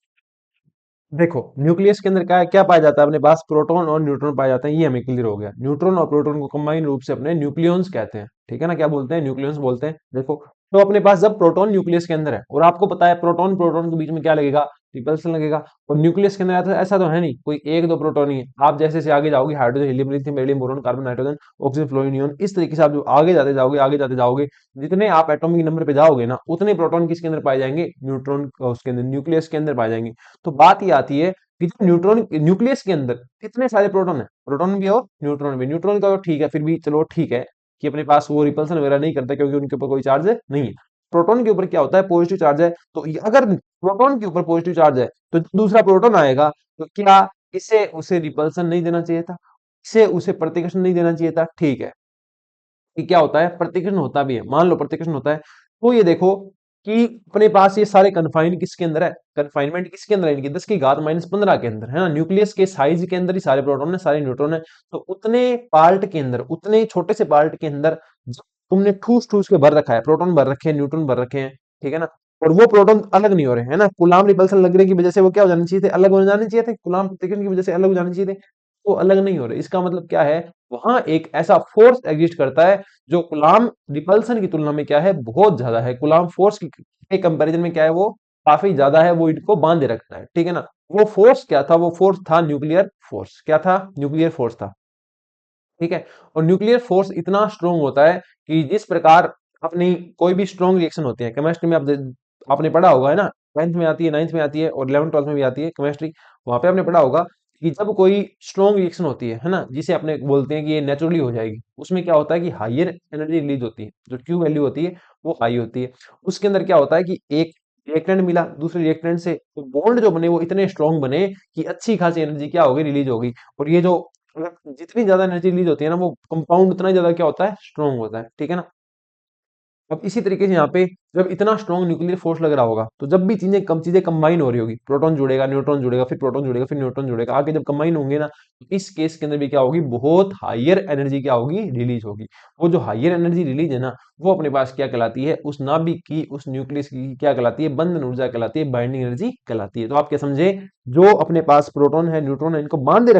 देखो न्यूक्लियस के अंदर क्या पाया जाता है, अपने पास प्रोटॉन और न्यूट्रॉन पाए जाते हैं, ये हमें क्लियर हो गया। न्यूट्रॉन और प्रोटॉन को कंबाइन रूप से अपने न्यूक्लियॉन्स कहते हैं, ठीक है ना, क्या बोलते हैं, न्यूक्लियॉन्स बोलते हैं। देखो, तो अपने पास जब प्रोटॉन न्यूक्लियस के अंदर है, और आपको पता है प्रोटॉन प्रोटॉन के बीच में क्या लगेगा, रिपल्सन लगेगा। और न्यूक्लियस के अंदर ऐसा तो है नहीं कोई एक दो प्रोटॉन ही है, आप जैसे जैसे आगे जाओगे, hydrogen helium lithium beryllium boron carbon nitrogen oxygen fluorine neon, इस तरीके से आप जो आगे जाते जाओगे, आगे जाते जाओगे, जितने आप एटॉमिक नंबर पे जाओगे ना, उतने प्रोटॉन किसके अंदर पाए जाएंगे, न्यूट्रॉन उसके अंदर, न्यूक्लियस के अंदर पाए जाएंगे। तो बात ये आती है कि जो न्यूट्रॉन न्यूक्लियस के अंदर कितने सारे प्रोटॉन है, प्रोटॉन भी और न्यूट्रॉन भी। न्यूट्रॉन का तो ठीक है, फिर भी चलो ठीक है कि अपने पास वो रिपल्सन वगैरह नहीं करता, क्योंकि उनके ऊपर कोई चार्ज नहीं है। प्रोटॉन के ऊपर क्या होता है, पॉजिटिव चार्ज है। तो अगर प्रोटॉन के ऊपर पॉजिटिव चार्ज है, तो दूसरा प्रोटॉन आएगा, तो क्या इसे उसे रिपल्सन नहीं देना चाहिए था, इसे उसे प्रतिकर्षण नहीं देना चाहिए था, ठीक है। कि क्या होता है, प्रतिकर्षण होता भी है, मान लो प्रतिकर्षण होता है। तो ये देखो कि अपने पास ये सारे कन्फाइन किसके अंदर है, कन्फाइनमेंट किसके अंदर है, इनकी 10 की घात -15 के अंदर है ना। न्यूक्लियस के साइज के अंदर ही सारे प्रोटॉन है, सारे न्यूट्रॉन है। तो उतने पार्ट के अंदर, उतने छोटे से पार्ट के अंदर जब तुमने ठूस ठूस के भर रखा है, प्रोटॉन भर रखे हैं, न्यूट्रॉन भर रखे हैं, ठीक है ना, और वो प्रोटॉन अलग नहीं हो रहे हैं ना, कूलाम रिपल्सन लगने की वजह से वो क्या हो जाने चाहिए थे, अलग हो जाने चाहिए थे, कूलाम प्रतिकर्षण की वजह से अलग हो जाने चाहिए थे, वो अलग नहीं हो रहे। इसका मतलब क्या है, वहां एक ऐसा फोर्स एग्जिस्ट करता है जो गुलाम रिपल्सन की तुलना में क्या है, बहुत ज्यादा है। गुलाम फोर्स के कंपैरिजन में क्या है, वो काफी ज्यादा है, वो इनको बांधे रखता है, ठीक है ना। वो फोर्स क्या था, वो फोर्स था न्यूक्लियर फोर्स। क्या था, न्यूक्लियर फोर्स था। ठीक है। और न्यूक्लियर फोर्स इतना स्ट्रोंग होता है कि जिस प्रकार अपनी कोई भी स्ट्रोंग रिएक्शन होती है केमिस्ट्री में, आपने पढ़ा होगा है ना, 10th में आती है, 9th में आती है और 11th 12th में भी आती है केमिस्ट्री। वहां पे आपने पढ़ा होगा कि जब कोई स्ट्रोंग रिएक्शन होती है ना, जिसे अपने बोलते हैं कि ये नेचुरली हो जाएगी, उसमें क्या होता है कि हायर एनर्जी रिलीज होती है, जो क्यू वैल्यू होती है वो हाई होती है। उसके अंदर क्या होता है कि एक रिएक्टेंट मिला दूसरे रिएक्टेंट से, तो बॉन्ड जो बने वो इतने स्ट्रांग बने कि अच्छी खासी एनर्जी क्या होगी, रिलीज होगी। और ये जो अगर जितनी ज्यादा एनर्जी रिलीज होती है ना, वो कंपाउंड उतना ही ज्यादा क्या होता है, स्ट्रांग होता है। ठीक है ना। अब इसी तरीके से यहाँ पे जब इतना स्ट्रॉन्ग न्यूक्लियर फोर्स लग रहा होगा, तो जब भी चीजें कंबाइन हो रही होगी, प्रोटॉन जुड़ेगा, न्यूट्रॉन जुड़ेगा, फिर प्रोटॉन जुड़ेगा, फिर न्यूट्रॉन जुड़ेगा, आगे जब कंबाइन होंगे ना, तो इस केस के अंदर भी क्या होगी, बहुत हायर एनर्जी क्या होगी, रिलीज होगी। वो जो हायर एनर्जी रिलीज है ना, वो अपने पास क्या कहलाती है, उस नाभिक की, उस न्यूक्लियस की क्या कहलाती है, बंधन ऊर्जा कहलाती है, बाइंडिंग एनर्जी कहलाती है। तो आप क्या समझे, जो अपने पास प्रोटॉन है, न्यूट्रॉन है, इनको बांधे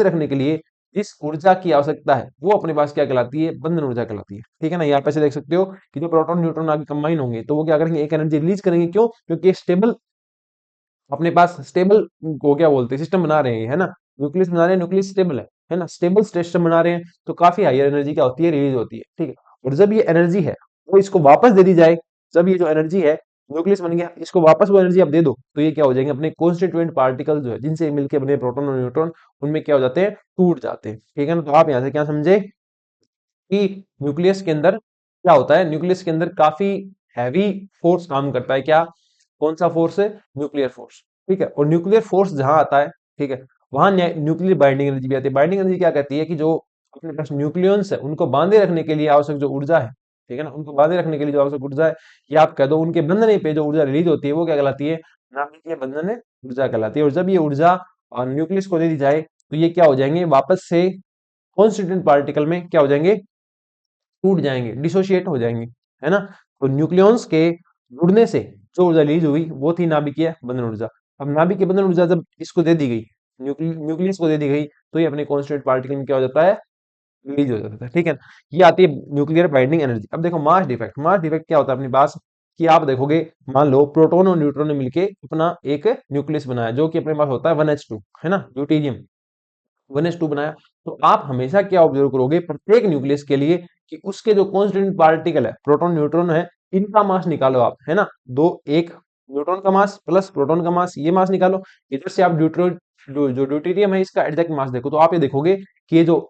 रखने के लिए जिस ऊर्जा की आवश्यकता है, वो अपने पास क्या कहलाती है, बंधन ऊर्जा कहलाती है। ठीक है ना। यहाँ पे से देख सकते हो कि जो प्रोटॉन न्यूट्रॉन आगे कंबाइन होंगे, तो वो क्या करेंगे, एक एनर्जी रिलीज करेंगे। क्यों? क्योंकि स्टेबल, अपने पास स्टेबल को क्या बोलते हैं, सिस्टम बना रहे हैं, है ना। न्यूक्लियस बना रहे हैं, न्यूक्लियस स्टेबल है ना, स्टेबल सिस्टम बना रहे हैं, तो काफी हायर एनर्जी क्या होती है, रिलीज होती है। ठीक है। और जब ये एनर्जी है वो इसको वापस दे दी जाए, जब ये जो एनर्जी है, न्यूक्लियस बन गया, इसको वापस वो एनर्जी आप दे दो, तो ये क्या हो जाएंगे, अपने कॉन्स्टिट्यूएंट पार्टिकल जो है, जिनसे मिलकर बने प्रोटॉन और न्यूट्रॉन, उनमें क्या हो जाते हैं, टूट जाते हैं। ठीक है ना। तो आप यहाँ से क्या समझे कि न्यूक्लियस के अंदर क्या होता है, न्यूक्लियस के अंदर काफी हैवी फोर्स काम करता है। क्या? कौन सा फोर्स है? Nuclear force. ठीक है। और न्यूक्लियर फोर्स जहां आता है, ठीक है, वहां न्यूक्लियर बाइंडिंग एनर्जी भी आती है। बाइंडिंग एनर्जी क्या कहती है कि जो अपने पास न्यूक्लियंस है, उनको बांधे रखने के लिए आवश्यक जो ऊर्जा है, ठीक है ना, उनको बांधे रखने के लिए जो आवश्यक ऊर्जा है, या आप कह दो उनके बंधने पे जो ऊर्जा रिलीज होती है, वो क्या कहलाती है, नाभिकीय बंधन ऊर्जा कहलाती है। और जब ये ऊर्जा न्यूक्लियस को दे दी जाए, तो ये क्या हो जाएंगे, वापस से कॉन्स्टिट्यूएंट पार्टिकल में क्या हो जाएंगे, टूट जाएंगे, डिसोशिएट हो जाएंगे, है ना। तो न्यूक्लियॉन्स के जुड़ने से जो ऊर्जा रिलीज हुई, वो थी नाभिकीय बंधन ऊर्जा। अब नाभिकीय बंधन ऊर्जा जब इसको दे दी गई, न्यूक्लियस को दे दी गई, तो ये अपने कॉन्स्टेंट पार्टिकल में क्या हो जाता है, रिलीज हो जाता है। ठीक है। ये आती है न्यूक्लियर बाइंडिंग एनर्जी। अब देखो मास डिफेक्ट। मास डिफेक्ट क्या होता है अपने पास, कि आप देखोगे, मान लो प्रोटॉन और न्यूट्रॉन ने मिलके अपना एक न्यूक्लियस बनाया, जो कि अपने पास होता है 1s2, है ना, ड्यूटेरियम 1s2 बनाया। तो आप हमेशा क्या ऑब्जर्व करोगे, प्रत्येक न्यूक्लियस के लिए, कि उसके जो कॉन्स्टिट्यूएंट पार्टिकल है, प्रोटॉन न्यूट्रॉन है, इनका मास निकालो आप, है ना। दो, एक न्यूट्रॉन का मास प्लस प्रोटॉन का मास, ये मास निकालो। इधर से आप जो ड्यूटेरियम है, इसका एग्जैक्ट मास देखो, तो आप ये देखोगे कि ये जो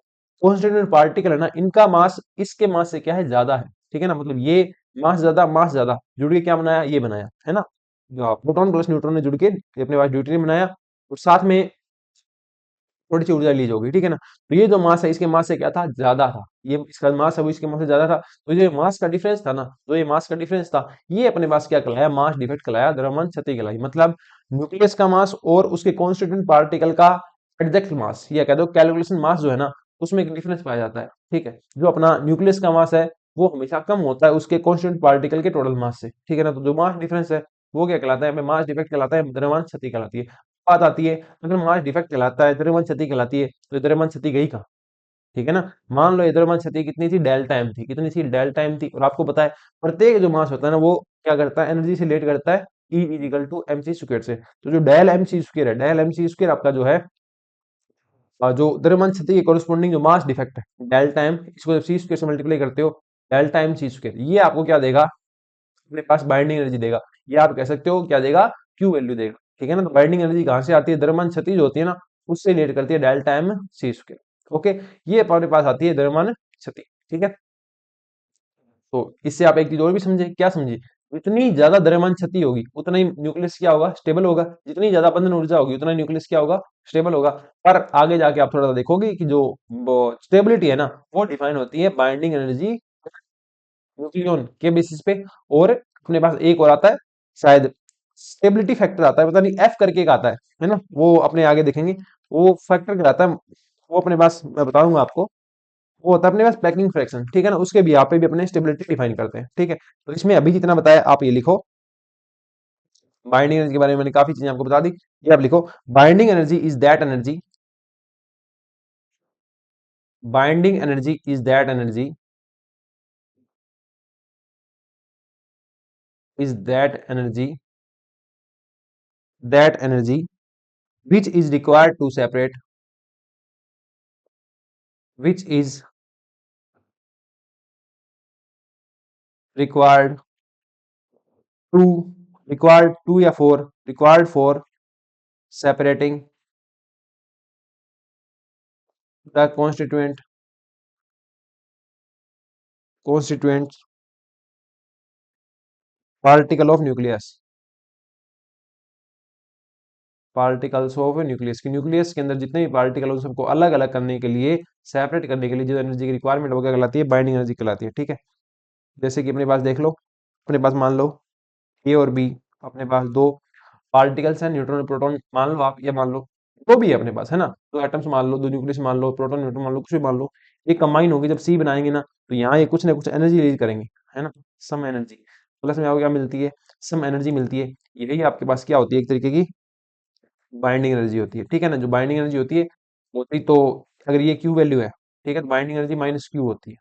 कॉन्स्टिट्यूएंट पार्टिकल है ना, इनका मास इसके मास से क्या है, ज्यादा है। ठीक है ना। मतलब ये मास ज्यादा जुड़ के क्या बनाया, ये बनाया, है ना। प्रोटॉन प्लस न्यूट्रॉन ने जुड़ के ये अपने पास ड्यूटेरियम बनाया, और साथ में थोड़ी सी ऊर्जा रिलीज होगी। ठीक है ना। तो ये जो मास है, इसके मास से क्या था, ज्यादा था। ये इसका मास है वो इसके मास से ज्यादा था। तो ये मास का डिफरेंस था ना, जो ये मास का डिफरेंस था, ये अपने पास क्या कहलाया, मास डिफेक्ट कहलाया, द्रव्यमान क्षति कहलाई। मतलब न्यूक्लियस का मास और उसके कॉन्स्टिट्यूएंट पार्टिकल का एग्जैक्ट मास, या कह दो कैलकुलेशन मास जो है ना, उसमें एक डिफरेंस पाया जाता है। ठीक है। जो अपना न्यूक्लियस का मास है, वो हमेशा कम होता है उसके कॉन्स्टिट्यूएंट पार्टिकल के टोटल मास से। ठीक है ना। तो जो मास डिफरेंस है, वो क्या कहलाता है, मास डिफेक्ट कहलाता है, द्रव्यमान क्षति कहलाती है। बात आती है, अगर मास डिफेक्ट कहलाता है, द्रव्यमान क्षति कहलाती है, तो द्रव्यमान क्षति गई कहाँ? ठीक है ना। मान लो द्रव्यमान क्षति कितनी थी, डेल्टा एम थी, कितनी थी, डेल्टा एम थी। और आपको पता है प्रत्येक जो मास होता है ना, वो क्या करता है, एनर्जी से रिलेट करता है, E equal to M C square से। तो जो डेल एम सी स्क्वायर है, डेल एम सी स्क्वायर आपका जो है, जो द्रव्यमान क्षति के कॉरेस्पॉन्डिंग जो मास डिफेक्ट है, डेल्टा एम, इसको जब सी स्क्वायर से मल्टीप्लाई करते हो, डेल्टा एम सी स्क्वायर, ये आपको क्या देगा, अपने पास बाइंडिंग एनर्जी देगा। ये आप कह सकते हो क्या देगा, क्यू वैल्यू देगा। ठीक है ना। तो बाइंडिंग एनर्जी कहाँ से आती है, द्रव्यमान क्षति जो होती है ना, उससे रिलेट करती है, डेल्टा एम सी स्क्वायर। ओके। ये अपने पास आती है द्रव्यमान क्षति। ठीक है। तो इससे आप एक चीज और भी समझे, क्या समझे, जितनी ज्यादा द्रव्यमान क्षति होगी, उतना ही न्यूक्लियस क्या होगा, स्टेबल होगा। जितनी ज्यादा बंधन ऊर्जा होगी, उतना न्यूक्लियस क्या होगा, स्टेबल होगा। पर आगे जाके आप थोड़ा सा देखोगे कि जो स्टेबिलिटी है ना, वो डिफाइन होती है बाइंडिंग एनर्जी न्यूक्लियन के बेसिस पे। और अपने पास एक और आता है, शायद स्टेबिलिटी फैक्टर आता है, पता नहीं एफ करके एक आता है ना, वो अपने आगे देखेंगे। वो फैक्टर कहलाता है, वो अपने पास मैं बताऊंगा आपको, वो होता है अपने पास पैकिंग फ्रैक्शन। ठीक है ना। उसके भी यहाँ पे भी अपने स्टेबिलिटी डिफाइन करते हैं। ठीक है। तो इसमें अभी जितना बताया आप ये लिखो, बाइंडिंग एनर्जी के बारे में मैंने काफी चीजें आपको बता दी। ये आप लिखो, binding energy is that energy, binding energy is that energy, is that energy which is required to separate which is required to required to या for required for separating the constituent particle of nucleus particles of nucleus की न्यूक्लियस के अंदर जितने भी पार्टिकल हो सबको अलग अलग करने के लिए सेपरेट करने के लिए जो एनर्जी की रिक्वायरमेंट वगैरह कहलाती है बाइंडिंग एनर्जी कहलाती है ठीक है। जैसे कि अपने पास देख लो अपने पास मान लो ए और बी अपने पास दो पार्टिकल्स हैं न्यूट्रॉन और प्रोटॉन मान लो आप या मान लो दो भी है अपने पास है ना दो एटम्स मान लो दो न्यूक्लियस मान लो प्रोटॉन न्यूट्रॉन मान लो कुछ भी मान लो ये कंबाइन होगी जब सी बनाएंगे ना तो यहाँ ये कुछ ना कुछ एनर्जी रिलीज करेंगे है ना सम एनर्जी प्लस में आपको क्या मिलती है सम एनर्जी मिलती है यही आपके पास क्या होती है एक तरीके की बाइंडिंग एनर्जी होती है ठीक है ना जो बाइंडिंग एनर्जी होती तो अगर ये क्यू वैल्यू है ठीक है तो बाइंडिंग एनर्जी माइनस क्यू होती है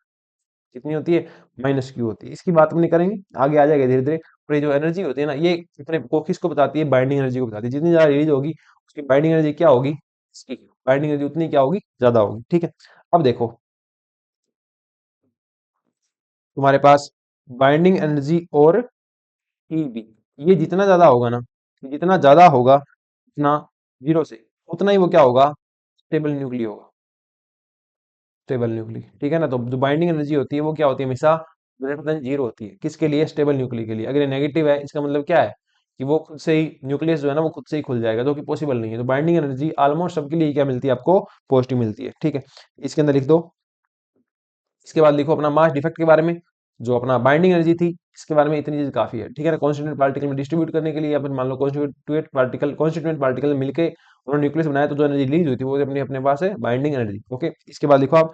कितनी होती है माइनस क्यू होती है इसकी बात अपने करेंगे आगे आ जाएगा धीरे धीरे और ये जो एनर्जी होती है ना ये अपने को किसको बताती है बाइंडिंग एनर्जी को बताती है जितनी ज्यादा रिलीज होगी उसकी बाइंडिंग एनर्जी क्या होगी इसकी बाइंडिंग एनर्जी उतनी क्या होगी ज्यादा होगी ठीक है। अब देखो तुम्हारे पास बाइंडिंग एनर्जी और ई बी ये जितना ज्यादा होगा ना जितना ज्यादा होगा उतना जीरो से उतना ही वो क्या होगा स्टेबल न्यूक्लियर होगा स्टेबल न्यूक्ली ठीक है ना तो जो बाइंडिंग एनर्जी होती है वो क्या होती है हमेशा ग्रेटर देन जीरो होती है किसके लिए स्टेबल न्यूक्ली के लिए अगर ये नेगेटिव है इसका मतलब क्या है कि वो खुद से ही न्यूक्लियस जो है ना वो खुद से ही खुल जाएगा जो कि पॉसिबल नहीं है तो बाइंडिंग एनर्जी ऑलमोस्ट सबके लिए क्या मिलती है आपको पॉजिटिव मिलती है ठीक है। इसके अंदर लिख दो इसके बाद लिखो अपना मास डिफेक्ट के बारे में जो अपना बाइंडिंग एनर्जी थी इसके बारे में इतनी चीज काफी है ठीक है ना कॉन्स्टिट्यूएंट पार्टिकल में डिस्ट्रीब्यूट करने के लिए अपन मान लो कॉन्स्टिट्यूएंट पार्टिकल मिलके उन्होंने न्यूक्लियस बनाया तो जो एनर्जी रिलीज हुई थी वो अपने अपने पास है बाइंडिंग एनर्जी ओके। इसके बाद लिखो आप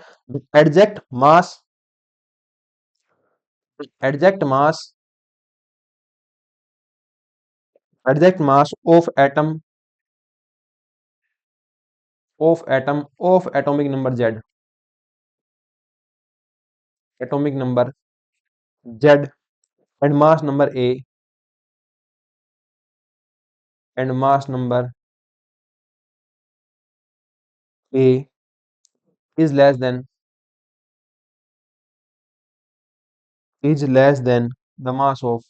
exact mass exact mass exact mass of atomic number Z atomic number Z and mass number and mass number A is less than the mass of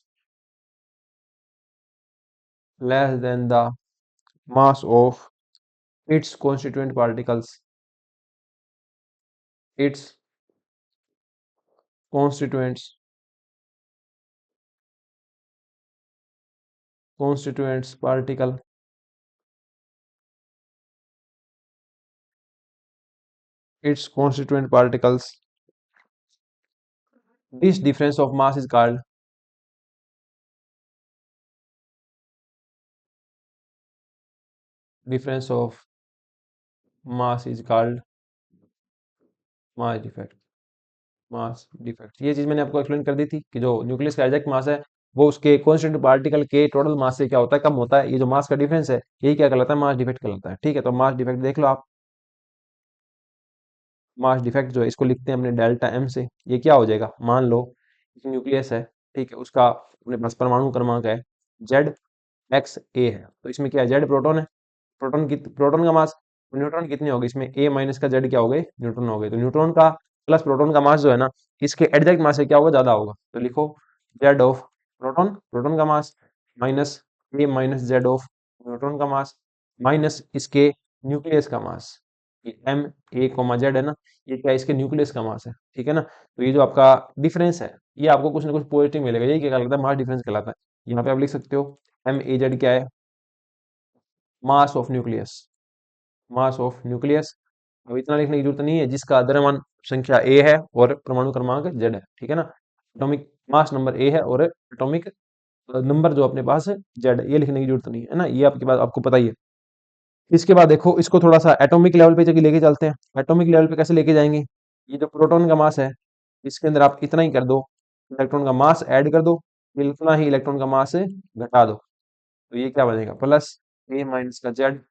less than the mass of its its constituents constituents particle its constituent particles. This difference of mass is called difference of mass is called mass defect mass defect ये चीज मैंने आपको एक्सप्लेन कर दी थी कि जो न्यूक्लियस का एग्जैक्ट मास है वो उसके कॉन्स्टेंट पार्टिकल के टोटल मास से क्या होता है कम होता है ये जो मास का डिफरेंस है यही क्या कहलाता है मास डिफेक्ट कहलाता है ठीक है। तो मास डिफेक्ट देख लो आप मास डिफेक्ट जो है इसको लिखते हैं अपने डेल्टा एम से ये क्या हो जाएगा मान लो न्यूक्लियस है ठीक है उसका अपने पास परमाणु क्रमांक है जेड एक्स ए है तो इसमें क्या है जेड प्रोटॉन है प्रोटॉन का मास न्यूट्रॉन कितने हो गए इसमें ए माइनस का जेड क्या हो गए न्यूट्रॉन हो गए तो न्यूट्रॉन का प्लस प्रोटॉन का मास जो है ना इसके एग्जैक्ट मास से क्या होगा ज्यादा होगा तो लिखो जेड ऑफ प्रोटॉन प्रोटॉन का mass minus A minus Z of neutron का मास माइनस इसके न्यूक्लियस का mass M A comma Z है ना ये क्या है इसके न्यूक्लियस का मास है ठीक है ना तो ये जो आपका डिफरेंस है ये आपको कुछ ना कुछ पॉजिटिव मिलेगा यही क्या कहलाता है मास डिफरेंस कहलाता है। यहाँ पे आप लिख सकते हो एम ए जेड क्या है mass of nucleus mass of nucleus अब इतना लिखने की जरूरत नहीं है जिसका द्रव्यमान संख्या ए है और परमाणु क्रमांक जेड है ठीक है ना एटॉमिक मास नंबर ए है और एटॉमिक नंबर जो अपने पास है जेड ये लिखने की जरूरत नहीं है ना ये आपके पास आपको पता ही है। इसके बाद देखो इसको थोड़ा सा एटॉमिक लेवल पे जगह लेके चलते हैं एटॉमिक लेवल पे कैसे लेके जाएंगे ये जो प्रोटॉन का मास है इसके अंदर आप इतना ही कर दो इलेक्ट्रॉन का मास ऐड कर दो फिर उतना ही इलेक्ट्रॉन का मास घटा दो तो ये क्या बनेगा प्लस ए माइनस का Z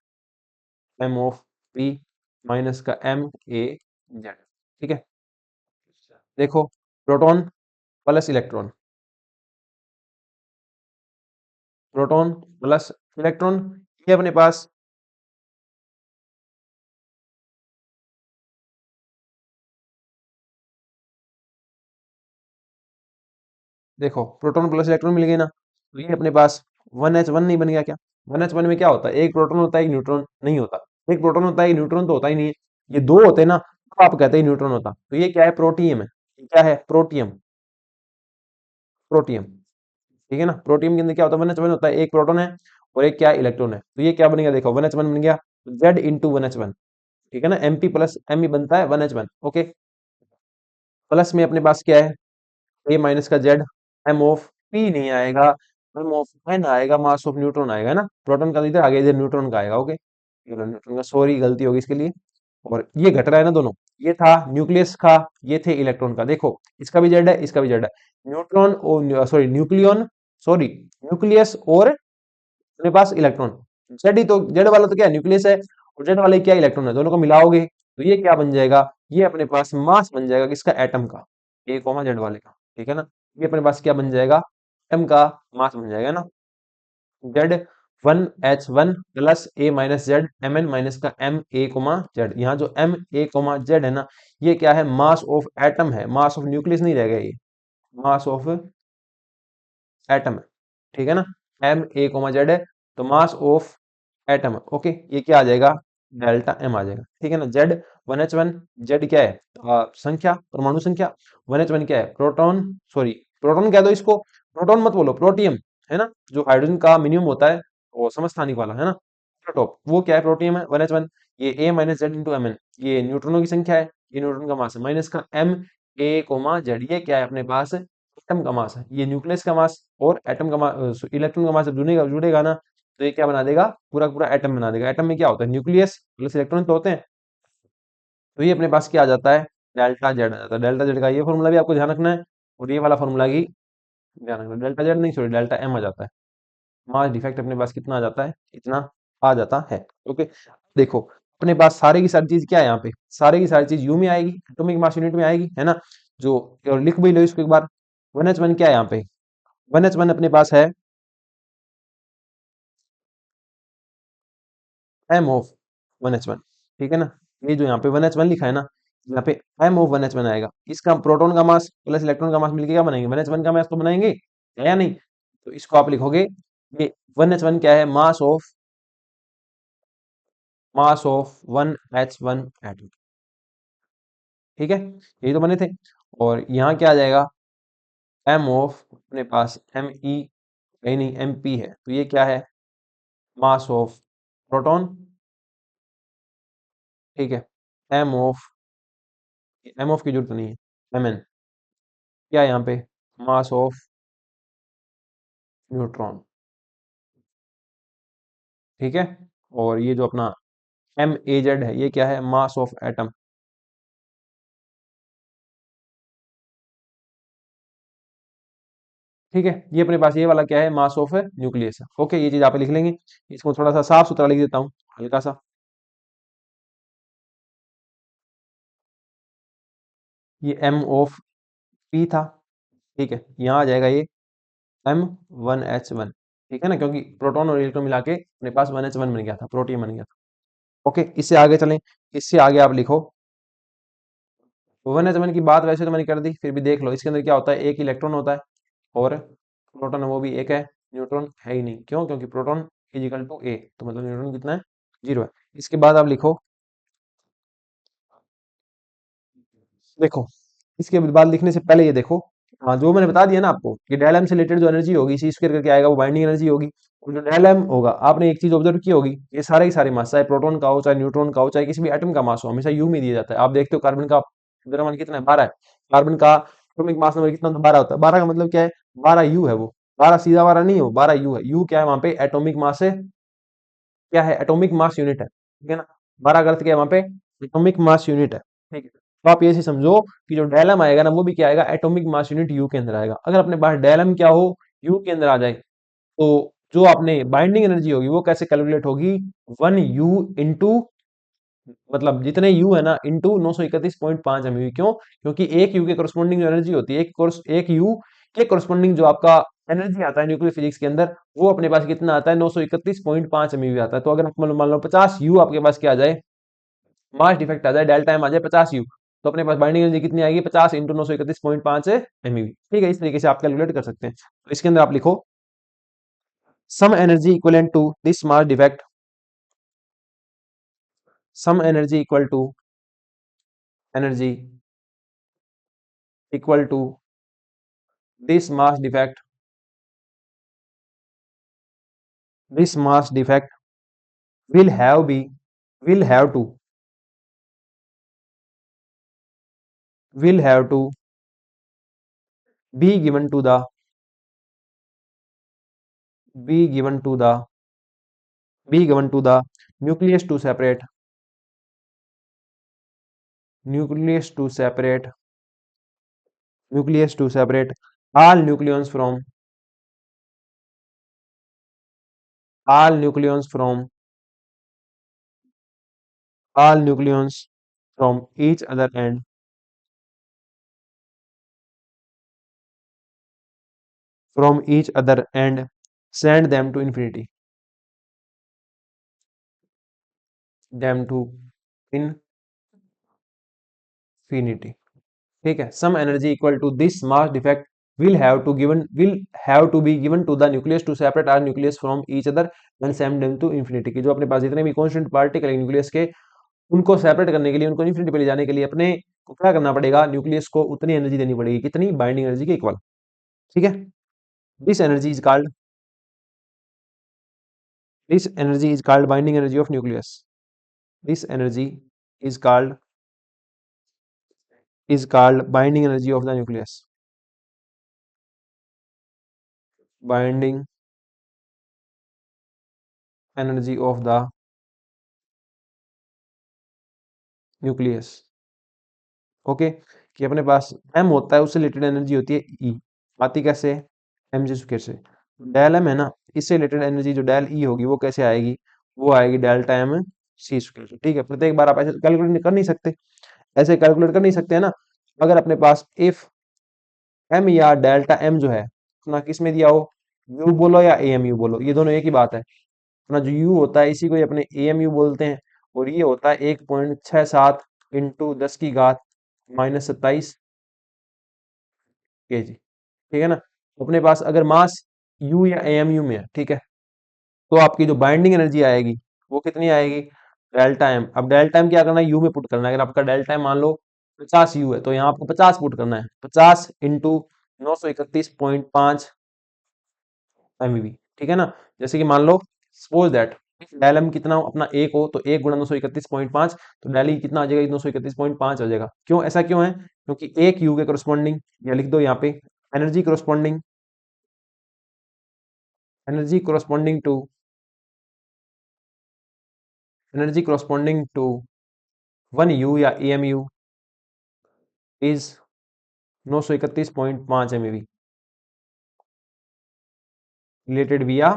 M of P minus का एम ए जेड ठीक है। देखो proton plus electron proton plus electron ये अपने पास देखो प्रोटॉन प्लस इलेक्ट्रॉन मिल गए ना, तो ये अपने पास 1h1 नहीं बन गया क्या? 1h1 में क्या होता है, एक प्रोटॉन होता है एक न्यूट्रॉन नहीं होता, एक प्रोटॉन होता है एक न्यूट्रॉन तो होता ही नहीं है, ये दो होते हैं ना तो आप कहते हैं न्यूट्रॉन होता, तो ये क्या है, प्रोटियम है। ये क्या है, प्रोटियम, प्रोटियम। ठीक है ना, प्रोटियम के अंदर क्या होता है, 1h1 होता है, एक प्रोटॉन है और एक क्या इलेक्ट्रॉन है, तो ये क्या बनेगा, देखो 1h1 बन गया, जेड इंटू 1h1। ठीक है ना, एमपी प्लस एम ही बनता है 1h1। ओके, प्लस में अपने पास क्या है, ए माइनस का जेड, एम ऑफ पी नहीं आएगा, एम ऑफ एन आएगा, मास ऑफ न्यूट्रॉन आएगा ना, प्रोटॉन का इधर आगे, इधर न्यूट्रॉन का आएगा। ओके, न्यूट्रॉन का, सॉरी गलती होगी इसके लिए। और ये घट रहा है ना दोनों, ये था न्यूक्लियस का, ये थे इलेक्ट्रॉन का, देखो इसका भी जेड है इसका भी जेड है, न्यूट्रॉन और सॉरी न्यूक्लियन, सॉरी न्यूक्लियस और अपने पास इलेक्ट्रॉन, जेड ही तो, जेड वाला तो क्या न्यूक्लियस है और जेड वाला क्या इलेक्ट्रॉन है, दोनों को मिलाओगे तो ये क्या बन जाएगा, ये अपने पास मास बन जाएगा किसका, एटम का, ए कॉमा जेड वाले का। ठीक है ना, ये अपने पास क्या बन जाएगा, एटम का मास बन जाएगा ना, Z 1h1 plus A minus Z M N minus का एम ए कोमा जेड, यहाँ जो एम ए कोमा जेड है ना, ये क्या है, मास ऑफ एटम है, मास ऑफ न्यूक्लियस नहीं रहेगा ये, मास ऑफ एटम है। ठीक है ना, एम ए कोमा जेड है तो मास ऑफ एटम है। ओके, ये क्या आ जाएगा, डेल्टा एम आ जाएगा। ठीक है ना, जेड 1h1, जेड क्या है, संख्या, परमाणु संख्या, 1h1 क्या है, प्रोटॉन, सॉरी प्रोटॉन कह दो इसको, प्रोटॉन मत बोलो, प्रोटियम है ना, जो हाइड्रोजन का मिनिमम होता है, वो समस्थानिक वाला है ना, टॉप, वो क्या है, प्रोटियम है 1h1। ये A minus Z into M N, ये न्यूट्रॉनों की संख्या है, ये न्यूट्रॉन का मास है, माइनस का एम ए कोमा जेड, ये क्या है अपने पास, एटम का मास है, ये न्यूक्लियस का मास और एटम का मास, इलेक्ट्रॉन का मास जब जुड़ेगा जुड़ेगा ना, तो ये क्या बना देगा, पूरा पूरा एटम बना देगा। एटम में क्या होता है, न्यूक्लियस प्लस इलेक्ट्रॉन तो होते हैं, तो ये अपने पास क्या आ जाता है, डेल्टा जेड आ जाता है। डेल्टा जेड का ये फॉर्मूला भी आपको ध्यान रखना है और ये वाला फॉर्मूला की ध्यान रखना है, डेल्टा जेड नहीं सॉरी डेल्टा एम आ जाता है, मास डिफेक्ट अपने पास कितना आ जाता है, इतना आ जाता है। ओके, देखो अपने पास सारी की सारी चीज क्या है, यहाँ पे सारी की सारी चीज यू में आएगी, एटॉमिक मास यूनिट में आएगी, है ना, जो, और लिख भी लो इसको एक बार, 1h1 क्या है यहाँ पे, 1h1 अपने पास है एम ऑफ 1h1। ठीक है ना, ये जो यहाँ पे 1h1 लिखा है ना, यहाँ पे एम ऑफ 1h1 आएगा, इसका प्रोटॉन का मास प्लस इलेक्ट्रॉन का मास मिलके क्या बनाएंगे, 1h1 का मास तो बनाएंगे, है या नहीं, तो इसको आप लिखोगे, ये 1h1 क्या है, मास ऑफ 1h1 एटम। ठीक है, यही तो बने थे। और यहाँ क्या आ जाएगा, एम ऑफ अपने पास एम ई, कहीं नहीं एम पी है, तो ये क्या है, मास ऑफ प्रोटॉन। ठीक है, एम ऑफ, एम ऑफ की जरूरत नहीं है, एम एन क्या है यहाँ पे, मास ऑफ न्यूट्रॉन। ठीक है, और ये जो अपना एम ए जेड है, ये क्या है, मास ऑफ एटम। ठीक है, ये अपने पास ये वाला क्या है, मास ऑफ न्यूक्लियस है। ओके, ये चीज आप लिख लेंगे, इसको थोड़ा सा साफ सुथरा लिख देता हूँ, हल्का सा, ये एम ऑफ पी था। ठीक है, यहाँ आ जाएगा ये एम 1h1। ठीक है ना, क्योंकि प्रोटॉन और इलेक्ट्रॉन मिला के अपने पास 1h1 बन गया था, प्रोटियम बन गया था। ओके, इससे आगे चलें, इससे आगे आप लिखो, 1h1 की बात वैसे तो मैंने कर दी, फिर भी देख लो इसके अंदर क्या होता है, एक इलेक्ट्रॉन होता है और प्रोटॉन है वो भी एक है, न्यूट्रॉन है ही नहीं, क्यों, क्योंकि प्रोटॉन इजिकल टू ए, तो मतलब न्यूट्रॉन कितना है, 0 है। इसके बाद आप लिखो, देखो इसके बाद लिखने से पहले ये देखो, हाँ जो मैंने बता दिया ना आपको कि डायलम से रिलेटेड जो एनर्जी होगी सी स्क्वायर करके आएगा, वो बाइंडिंग एनर्जी होगी। और जो डायलम होगा, आपने एक चीज ऑब्जर्व की होगी, ये सारे ही सारे मास, चाहे प्रोटॉन का हो चाहे न्यूट्रॉन का हो चाहे किसी भी एटम का मास हो, हमेशा यू में दिया जाता है। आप देखते हो कार्बन का द्रव्यमान कितना है, 12 है, कार्बन का एटॉमिक मास नंबर कितना होता है, 12 होता है। 12 का मतलब क्या है, 12 यू है वो, 12 सीधा 12 नहीं हो, 12 यू है। यू क्या है वहां पे, एटॉमिक मास है, क्या है, एटॉमिक मास यूनिट है। ठीक है ना, 12 का अर्थ क्या है वहां पे, एटॉमिक मास यूनिट है। ठीक है, तो आप ये से समझो कि जो डायलम आएगा ना, वो भी क्या आएगा, एटॉमिक मास यूनिट यू के अंदर आएगा। अगर अपने पास डायलम क्या हो, यू के अंदर आ जाए, तो जो आपने बाइंडिंग एनर्जी होगी वो कैसे कैलकुलेट होगी, 1 यू इंटू, मतलब जितने यू है ना इंटू 931.5 एमयू। क्यों, क्योंकि एक यू के करस्पॉन्डिंग जो एनर्जी होती है, एक यू के करस्पॉन्डिंग जो आपका एनर्जी आता है न्यूक्लियर फिजिक्स के अंदर, वो अपने पास कितना आता है, 931.5 एमयू आता है। तो अगर आप मान लो 50 यू आपके पास क्या आ जाए, मास डिफेक्ट आ जाए, डेल्टा एम आ जाए 50 यू, तो अपने पास बाइंडिंग एनर्जी कितनी आएगी 50 इंटू 931.5 MeV। ठीक है, इस तरीके से आप कैलकुलेट कर सकते हैं। तो इसके अंदर आप लिखो some energy equivalent to this mass defect, some energy energy equal to this mass defect, this mass defect will have be will have to will have to be given to the be given to the be given to the nucleus to separate nucleus to separate nucleus to separate all nucleons from all nucleons from all nucleons from each other and send them to infinity। ठीक है, some energy equal to this mass defect will have to be given to the nucleus to separate our nucleus from each other and send them to infinity। कि जो अपने पास जितने भी कांस्टेंट पार्टिकल है न्यूक्लियस के, उनको सेपरेट करने के लिए, उनको इन्फिनिटी पे ले जाने के लिए अपने को क्या करना पड़ेगा, न्यूक्लियस को उतनी एनर्जी देनी पड़ेगी, कितनी, बाइंडिंग एनर्जी के इक्वल। ठीक है, this energy is called this energy is called binding energy of nucleus, this energy is called binding energy of the nucleus, binding energy of the nucleus. Okay, कि अपने पास m होता है, उससे रिलेटेड एनर्जी होती है E, आती कैसे, mg स्क्वायर से। डेल m है ना, इससे रिलेटेड एनर्जी जो डेल E होगी वो कैसे आएगी, वो आएगी डेल्टा m c स्क्वायर से। ठीक है, प्रत्येक बार आप ऐसे कैलकुलेट कर नहीं सकते, ऐसे कैलकुलेट कर नहीं सकते है ना। अगर अपने पास इफ m या डेल्टा m जो है अपना किस में दिया हो, u बोलो या amu बोलो, ये दोनों एक ही बात है। अपना जो u होता है इसी को ही अपने amu बोलते हैं, और ये होता है 1.67 इंटू 10 की घात -27 kg। ठीक है ना, तो अपने पास अगर मास u या amu में है, ठीक है, तो आपकी जो बाइंडिंग एनर्जी आएगी वो कितनी आएगी, डेल्टा एम। अब डेल्टा एम क्या करना है, यू में पुट करना है। अगर आपका डेल्टा एम मान लो 50 यू है, तो यहाँ आपको 50 पुट करना है, 50 इंटू 931.5 MeV। ठीक है ना, जैसे कि मान लो सपोज दैट डेल एम कितना अपना एक हो, तो एक गुणा 931.5, तो डेल ई कितना आ जाएगा, 931.5 आ जाएगा। क्यों, ऐसा क्यों है, क्योंकि एक यू के करस्पॉन्डिंग, या लिख दो यहाँ पे energy corresponding, energy corresponding to energy corresponding to 1 u या AMU is 931.5 MeV related via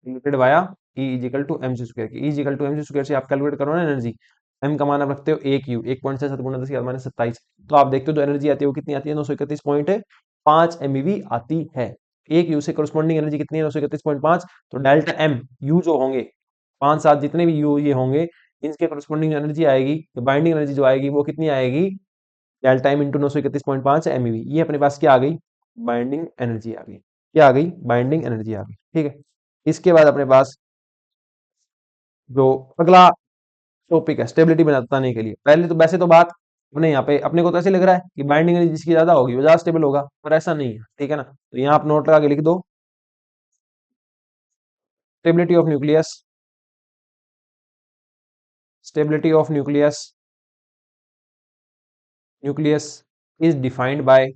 related via E is equal to M C square की। E is equal to M C square से आप कैलकुलेट करो ना एनर्जी, एम का मान आप रखते हो एक यू, 1.67 गुणा 10 की घात -27, तो आप देखते हो जो एनर्जी आती है वो कितनी आती है, 931.5 MeV आती है। एक यू से करस्पॉन्डिंग एनर्जी कितनी है, 931.5। तो डेल्टा एम यू जो होंगे, पांच सात जितने भी यू ये होंगे, इनके करस्पॉन्डिंग एनर्जी आएगी, बाइंडिंग एनर्जी जो आएगी वो कितनी आएगी, डेल्टा एम इंटू 931.5 MeV। ये अपने पास क्या आ गई, बाइंडिंग एनर्जी आ गई। क्या आ गई, बाइंडिंग एनर्जी आ गई। ठीक है, इसके बाद अपने पास जो अगला टॉपिक है स्टेबिलिटी बताने के लिए, पहले तो वैसे तो बात अपने यहाँ पे अपने को तो ऐसे लग रहा है कि बाइंडिंग एनर्जी जिसकी ज्यादा होगी वो ज्यादा स्टेबल होगा, पर ऐसा नहीं है। ठीक है ना, तो यहाँ आप नोट लगा के लिख दो, stability of nucleus, stability of nucleus is defined by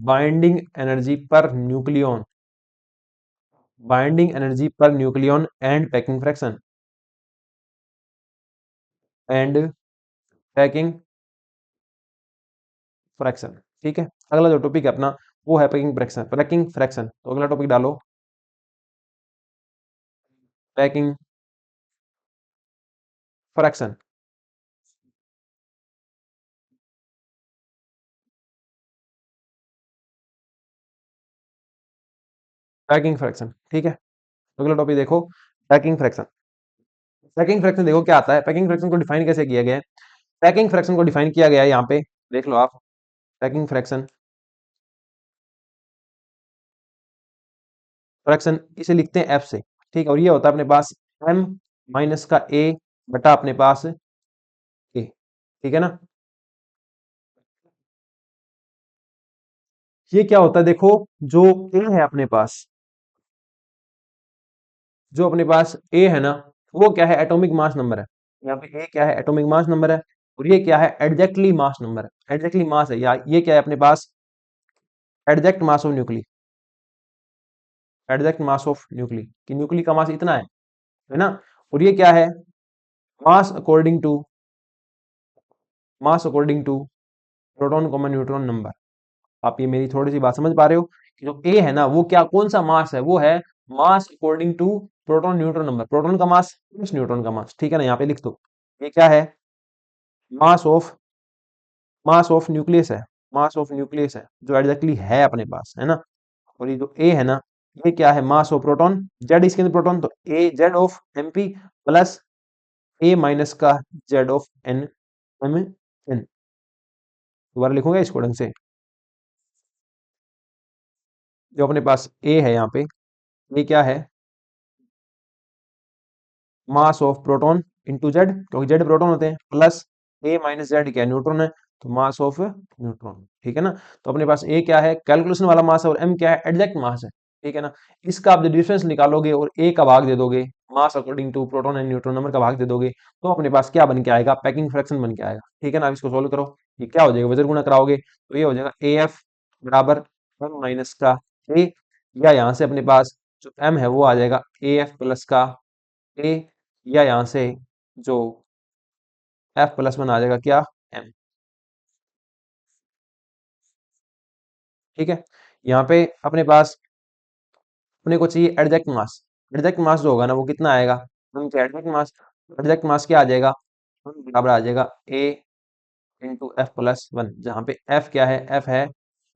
binding energy per nucleon, binding energy per nucleon and packing fraction. ठीक है, अगला जो टॉपिक है अपना वो है पैकिंग फ्रैक्शन। तो अगला टॉपिक डालो, पैकिंग फ्रैक्शन, पैकिंग फ्रैक्शन। ठीक है, अगला टॉपिक देखो, पैकिंग फ्रैक्शन। पैकिंग फ्रैक्शन देखो क्या आता है। पैकिंग फ्रैक्शन को डिफाइन कैसे किया गया है? पैकिंग फ्रैक्शन को डिफाइन किया गया है यहाँ पे, देख लो आप। पैकिंग फ्रैक्शन, फ्रैक्शन इसे लिखते हैं एफ से, ठीक है। और ये होता है अपने पास एम माइनस का ए बटा अपने पास ए, ठीक है ना। ये क्या होता है देखो, जो ए है अपने पास, जो अपने पास ए है ना, वो क्या है, एटॉमिक मास नंबर है। यहाँ पे ए क्या है, एटॉमिक मास नंबर है। और ये क्या है, एग्जैक्टली मास नंबर है, एग्जैक्टली मास है। या ये क्या है अपने पास, exact mass of nuclei, exact mass of nuclei, कि न्यूक्ली का मास इतना है ना। और ये क्या है, mass according to, mass according to proton common neutron number. आप ये मेरी थोड़ी सी बात समझ पा रहे हो कि जो ए है ना, वो क्या, कौन सा मास है, वो है mass according to proton neutron number. Proton का मास प्लस न्यूट्रॉन का मास, ठीक है ना। यहाँ पे लिख दो, ये क्या है, mass of, mass of nucleus है, मास ऑफ न्यूक्लियस है, जो एग्जैक्टली है अपने पास, है ना। और ये जो ए है ना, ये क्या है, मास ऑफ प्रोटॉन। जेड इसके अंदर प्रोटॉन, तो A Z of MP plus A minus का Z of N M N. दोबारा लिखूंगा इसको ढंग से। जो अपने पास ए है यहाँ पे, ये क्या है, mass of proton into Z, क्योंकि जेड प्रोटॉन होते हैं, प्लस ए माइनस जेड क्या है, न्यूट्रॉन है, तो मास ऑफ न्यूट्रॉन, ठीक है ना। तो अपने पास ए क्या है, कैलकुलेशन वाला मास है, और एम क्या है, एग्जैक्ट मास है, ठीक है ना। इसका आप जो डिफरेंस निकालोगे और ए का भाग दे दोगे, mass according to proton and neutron number का भाग दे दोगे, तो अपने पास क्या बन के आएगा, पैकिंग फ्रैक्शन बन के आएगा, ठीक है ना। अब इसको सोल्व करो, ये क्या हो जाएगा, वजन गुणा कराओगे तो ये हो जाएगा ए एफ बराबर वन माइनस का ए, या यहाँ से अपने पास जो एम है वो आ जाएगा ए एफ प्लस का ए, या यहाँ से जो एफ प्लस वन आ जाएगा क्या, एम, ठीक है। यहाँ पे अपने पास, अपने को चाहिए एग्जैक्ट मास। एग्जैक्ट मास जो होगा ना, वो कितना आएगा, हम क्या एग्जैक्ट मास, एग्जैक्ट मास क्या आ जाएगा, बराबर आ जाएगा ए इंटू एफ प्लस वन, जहाँ पे एफ क्या है, एफ है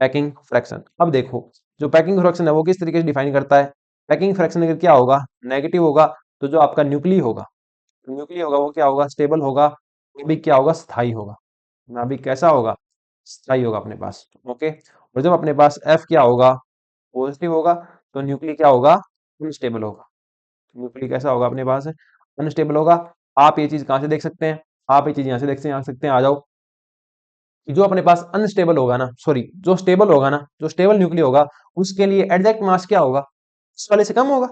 पैकिंग फ्रैक्शन। अब देखो, जो पैकिंग फ्रैक्शन है वो किस तरीके से डिफाइन करता है। पैकिंग फ्रैक्शन अगर क्या होगा, नेगेटिव होगा, तो जो आपका न्यूक्ली होगा, न्यूक्ली होगा वो क्या होगा, स्टेबल होगा, वो भी क्या होगा, स्थाई होगा। नाभिक कैसा होगा, स्थाई होगा अपने पास, ओके। और जब अपने पास एफ क्या होगा, पॉजिटिव होगा, तो न्यूक्ली क्या होगा, अनस्टेबल होगा। न्यूक्ली कैसा होगा अपने पास, अनस्टेबल होगा। आप ये चीज कहाँ से देख सकते हैं, आप ये चीज यहाँ से देख सकते हैं, आ जाओ, कि जो अपने पास अनस्टेबल होगा ना, सॉरी, जो स्टेबल होगा ना, जो स्टेबल न्यूक्ली होगा, उसके लिए एग्जैक्ट मास क्या होगा, इस वाले से कम होगा,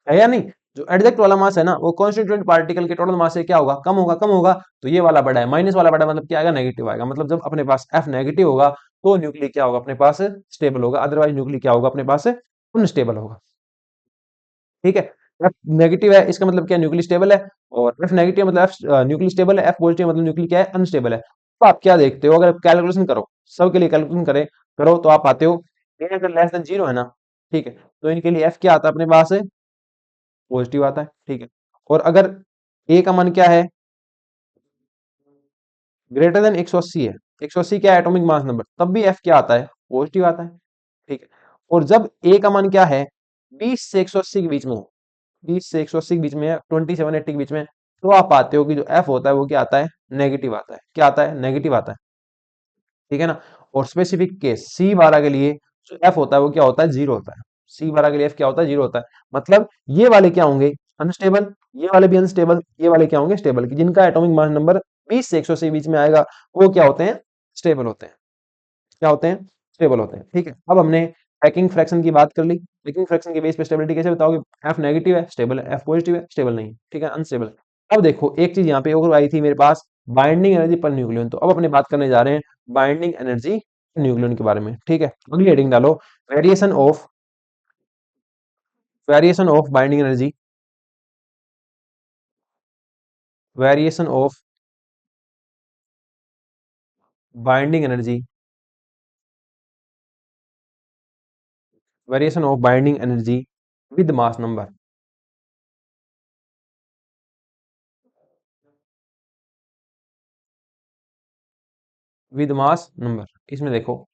है या नहीं। जो एग्जैक्ट वाला मास है ना, वो कॉन्स्टिट्यूएंट पार्टिकल के टोटल मास से क्या होगा, कम होगा, कम होगा। तो ये वाला बड़ा है, माइनस वाला बड़ा है, मतलब क्या आएगा, नेगेटिव आएगा। मतलब जब अपने पास एफ नेगेटिव होगा, तो न्यूक्ली क्या होगा अपने पास, स्टेबल होगा, अदरवाइज न्यूक्ली क्या होगा अपने पास, अनस्टेबल होगा, ठीक है। एफ नेगेटिव है, इसका मतलब क्या, न्यूक्ली स्टेबल है। और एफ नेगेटिव मतलब एफ न्यूक्ली स्टेबल है, एफ पॉजिटिव मतलब न्यूक्ली क्या है, अनस्टेबल है। तो आप क्या देखते हो, अगर कैलकुलेशन करो, सबके लिए कैलकुलेशन करो, तो आप आते हो, ये अगर लेस देन जीरो है ना, ठीक है, तो इनके लिए एफ क्या आता है अपने पास, पॉजिटिव आता है, ठीक है। और अगर ए का मान क्या है, ग्रेटर देन 180 है, 180 क्या है, एटॉमिक मास नंबर, तब भी एफ क्या आता है, पॉजिटिव आता है, ठीक है। और जब ए का मान क्या है, 20 से 180 के बीच में है, 20 से 180 के बीच में है, 2780 के बीच में, तो आप पाते हो कि जो एफ होता है वो क्या आता है, नेगेटिव आता है, क्या आता है, नेगेटिव आता है, ठीक है ना। और स्पेसिफिक केस सी वाला के लिए जो एफ होता है वो क्या होता है, जीरो होता है। सी वाला के लिए एफ क्या होता है, जीरो होता है। मतलब ये वाले क्या होंगे, अनस्टेबल, ये वाले भी अनस्टेबल, ये वाले क्या होंगे, स्टेबल, कि जिनका एटॉमिक मास नंबर 20 से 180 के बीच में आएगा, वो क्या होते हैं, स्टेबल होते हैं, क्या होते हैं, स्टेबल होते हैं, ठीक है। अब हमने पैकिंग फ्रैक्शन की बात कर ली। पैकिंग फ्रैक्शन के बेस पे स्टेबिलिटी कैसे बताओगे, एफ नेगेटिव है, स्टेबल है, एफ पॉजिटिव है, स्टेबल नहीं है, ठीक है, अनस्टेबल है। अब देखो एक चीज यहाँ पे और आई थी मेरे पास, बाइंडिंग एनर्जी पर न्यूक्लियन। तो अब अपने बात करने जा रहे हैं बाइंडिंग एनर्जी न्यूक्लियन के बारे में, ठीक है। अगली हेडिंग डालो, variation of, variation of binding energy, variation of binding energy, variation of binding energy with mass number, with mass number. इसमें देखो,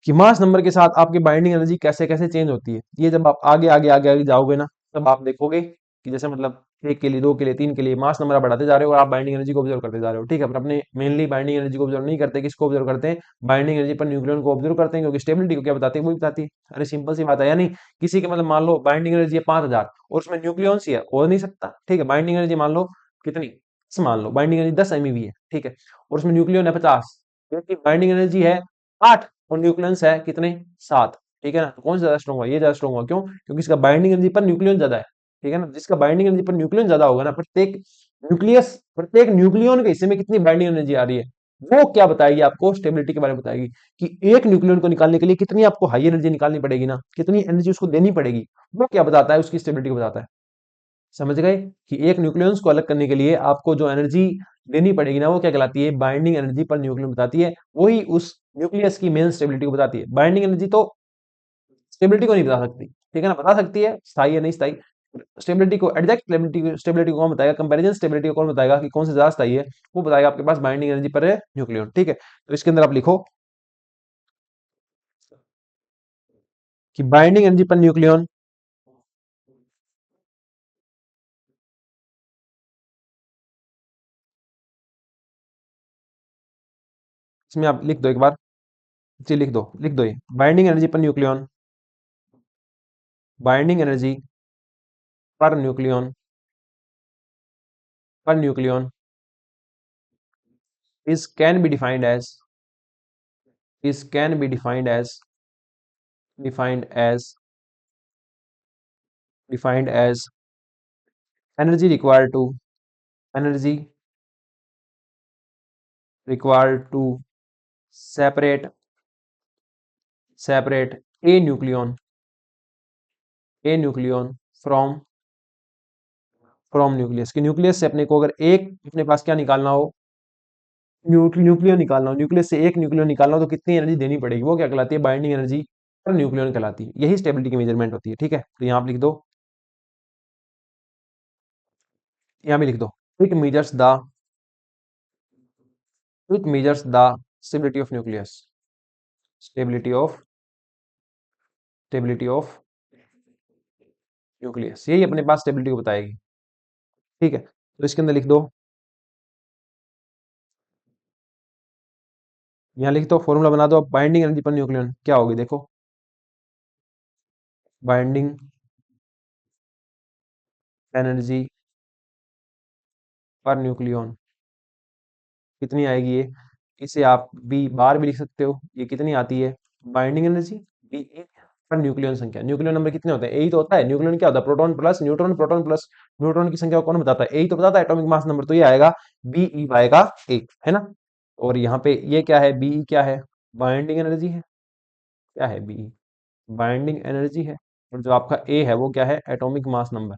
कि मास नंबर के साथ आपकी बाइंडिंग एनर्जी कैसे कैसे चेंज होती है। ये जब आप आगे आगे आगे आगे जाओगे ना, तब आप देखोगे कि जैसे मतलब एक के लिए, दो के लिए, तीन के लिए मास नंबर आप बढ़ाते जा रहे हो और आप बाइंडिंग एनर्जी को ऑब्जर्व करते जा रहे हो। ठीक है, पर अपने मेनली बाइंडिंग एनर्जी को ऑब्जर्व नहीं करते, किसको ऑब्जर्व करते हैं? बाइंडिंग एनर्जी पर न्यूक्लियन को ऑब्जर्व करते हैं, क्योंकि स्टेबिलिटी को क्या बताती है? वो बताती है। अरे सिंपल सी बात है, यानी किसी के मतलब मान लो बाइंडिंग एनर्जी है 5000 और उसमें न्यूक्लियॉन्स ही है, हो नहीं सकता। ठीक है, बाइंडिंग एनर्जी मान लो कितनी, मान लो बाइंडिंग एनर्जी 10 MeV है। ठीक है, और उसमें न्यूक्लियन है 50, क्योंकि बाइंडिंग एनर्जी है 8 और न्यूक्लियंस है कितने? 7। ठीक है ना, तो कौन सा ज्यादा स्ट्रॉन्ग हुआ? ये ज्यादा स्ट्रॉन्ग हुआ। क्यों? क्योंकि इसका बाइंडिंग एनर्जी पर न्यूक्लियन ज्यादा है। ठीक है ना, जिसका बाइंडिंग एनर्जी पर न्यूक्लियन ज्यादा होगा ना, प्रत्येक न्यूक्लियन के हिस्से में कितनी बाइंडिंग एनर्जी आ रही है, वो क्या बताएगी आपको? स्टेबिलिटी के बारे में बताएगी कि एक न्यूक्लियन को निकालने के लिए कितनी आपको हाई एनर्जी निकालनी पड़ेगी ना, कितनी एनर्जी उसको देनी पड़ेगी, वो क्या बताता है? उसकी स्टेबिलिटी को बताता है। समझ गए कि एक न्यूक्लियस को अलग करने के लिए आपको जो एनर्जी देनी पड़ेगी ना, वो क्या कहलाती है? बाइंडिंग एनर्जी पर न्यूक्लियन बताती है। वही उस न्यूक्लियस की मेन स्टेबिलिटी को बताती है। बाइंडिंग एनर्जी तो स्टेबिलिटी को नहीं बता सकती। ठीक है ना, बता सकती है स्थायी है नहीं स्थायी। स्टेबिलिटी को, एग्जैक्ट स्टेबिलिटी को कौन बताएगा? कंपैरिजन स्टेबिलिटी को कौन बताएगा कि कौन से ज्यादा स्थायी है? वो बताएगा आपके पास बाइंडिंग एनर्जी पर न्यूक्लियन। ठीक है, तो इसके अंदर आप लिखो कि बाइंडिंग एनर्जी पर न्यूक्लियन, इसमें आप लिख दो एक बार। जी लिख दो ये binding energy per nucleon, binding energy per nucleon, is can be defined as is can be defined as defined as energy required to energy required to separate separate a nucleon from nucleus कि न्यूक्लियस से अपने को अगर एक अपने पास क्या निकालना हो, न्यूक्लियन निकालना हो, न्यूक्लियस से एक न्यूक्लियन निकालना हो, तो कितनी एनर्जी देनी पड़ेगी? वो क्या कहलाती है? बाइंडिंग एनर्जी पर न्यूक्लियन कहलाती है। यही स्टेबिलिटी की मेजरमेंट होती है। ठीक है, तो यहाँ आप लिख दो, यहाँ भी लिख दो, it measures the stability of nucleus, stability of nucleus, यही अपने पास स्टेबिलिटी को बताएगी। ठीक है, तो इसके अंदर लिख दो, यहाँ लिख दो, फॉर्मूला बना दो। अब बाइंडिंग एनर्जी पर न्यूक्लियन क्या होगी देखो, बाइंडिंग एनर्जी पर न्यूक्लियन कितनी आएगी? ये इसे आप बी बार भी लिख सकते हो। ये कितनी आती है? बाइंडिंग एनर्जी बी ए पर न्यूक्लियन संख्या। न्यूक्लियन नंबर कितने होते हैं? यही तो होता है। न्यूक्लियन क्या होता है? Proton plus neutron, proton plus neutron की संख्या को कौन बताता है? यही तो बताता है एटॉमिक मास नंबर। तो ये आएगा बी ई आएगा ए, है ना। और यहाँ पे ये क्या है? बी क्या है? बाइंडिंग एनर्जी है। क्या है? बी बाइंडिंग एनर्जी है। और जो आपका ए है वो क्या है? Atomic mass number.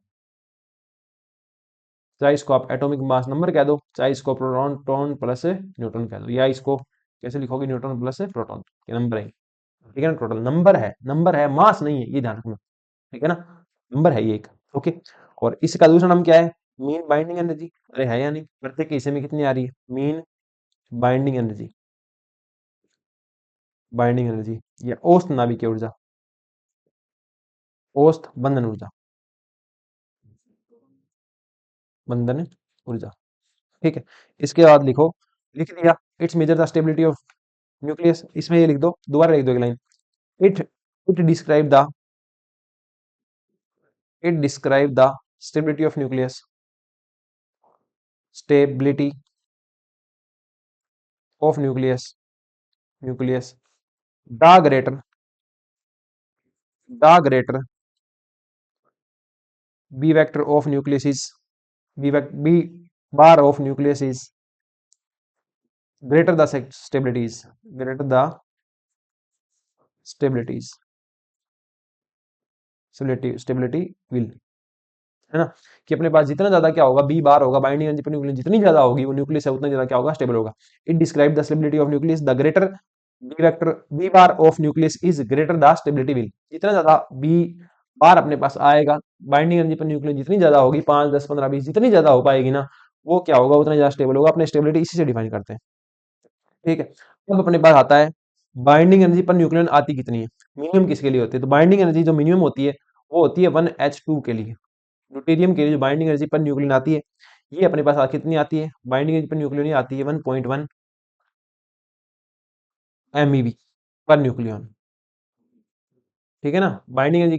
चाहे इसको आप एटॉमिक मास नंबर कह दो, चाहे इसको प्रोटॉन प्लस न्यूट्रॉन कह दो, या इसको कैसे लिखोगे? न्यूट्रॉन प्लस प्रोटॉन के नंबर है। ठीक है ना, टोटल नंबर है, मास नहीं है, ये ध्यान रखना। ठीक है ना, नंबर है ये एक। ओके, और इसका दूसरा नाम क्या है? Mean binding energy. अरे है या नहीं? प्रत्येक के हिस्से में कितनी आ रही है? मीन बाइंडिंग एनर्जी, या औसत नाभिकीय ऊर्जा, औसत बंधन ऊर्जा, बंधन ऊर्जा। ठीक है, इसके बाद लिखो, लिख दिया, it's measure the stability of nucleus. इसमें ये लिख दो, दोबारा लिख दो एक line, it it describe the stability of nucleus, stability of nucleus the greater the greater B vector of nucleus is B bar of nucleus is greater the stabilities greater the stabilities stability will, है ना, कि अपने पास जितना ज्यादा क्या होगा? बी बार होगा, बाइंडिंग एनर्जी पर न्यूक्लियस जितनी ज्यादा होगी, वो न्यूक्लियस है उतना ज्यादा क्या होगा? स्टेबल होगा। It describe the stability of nucleus the greater B vector B bar of nucleus is greater the stability will. जितना ज्यादा बी बार अपने पास आएगा, बाइंडिंग एनर्जी पर न्यूक्लियस जितनी ज्यादा होगी, 5 10 15 20 जितनी ज्यादा हो पाएगी ना, वो क्या होगा? उतना ज्यादा स्टेबल होगा। अपने स्टेबिलिटी इसी से डिफाइन करते हैं। ठीक है, अब अपने पास आता है बाइंडिंग एनर्जी पर न्यूक्लियन आती कितनी है, मिनिमम किसके लिए होती है, तो बाइंडिंग एनर्जी जो मिनिमम होती है वो होती है 1H2 के लिए। ड्यूटेरियम के लिए जो बाइंडिंग एनर्जी पर न्यूक्लियन आती है ये अपने पास कितनी आती है, बाइंडिंग एनर्जी पर न्यूक्लियन आती है 1.1 MeV पर न्यूक्लियन। ठीक है ना, बाइंडिंग एनर्जी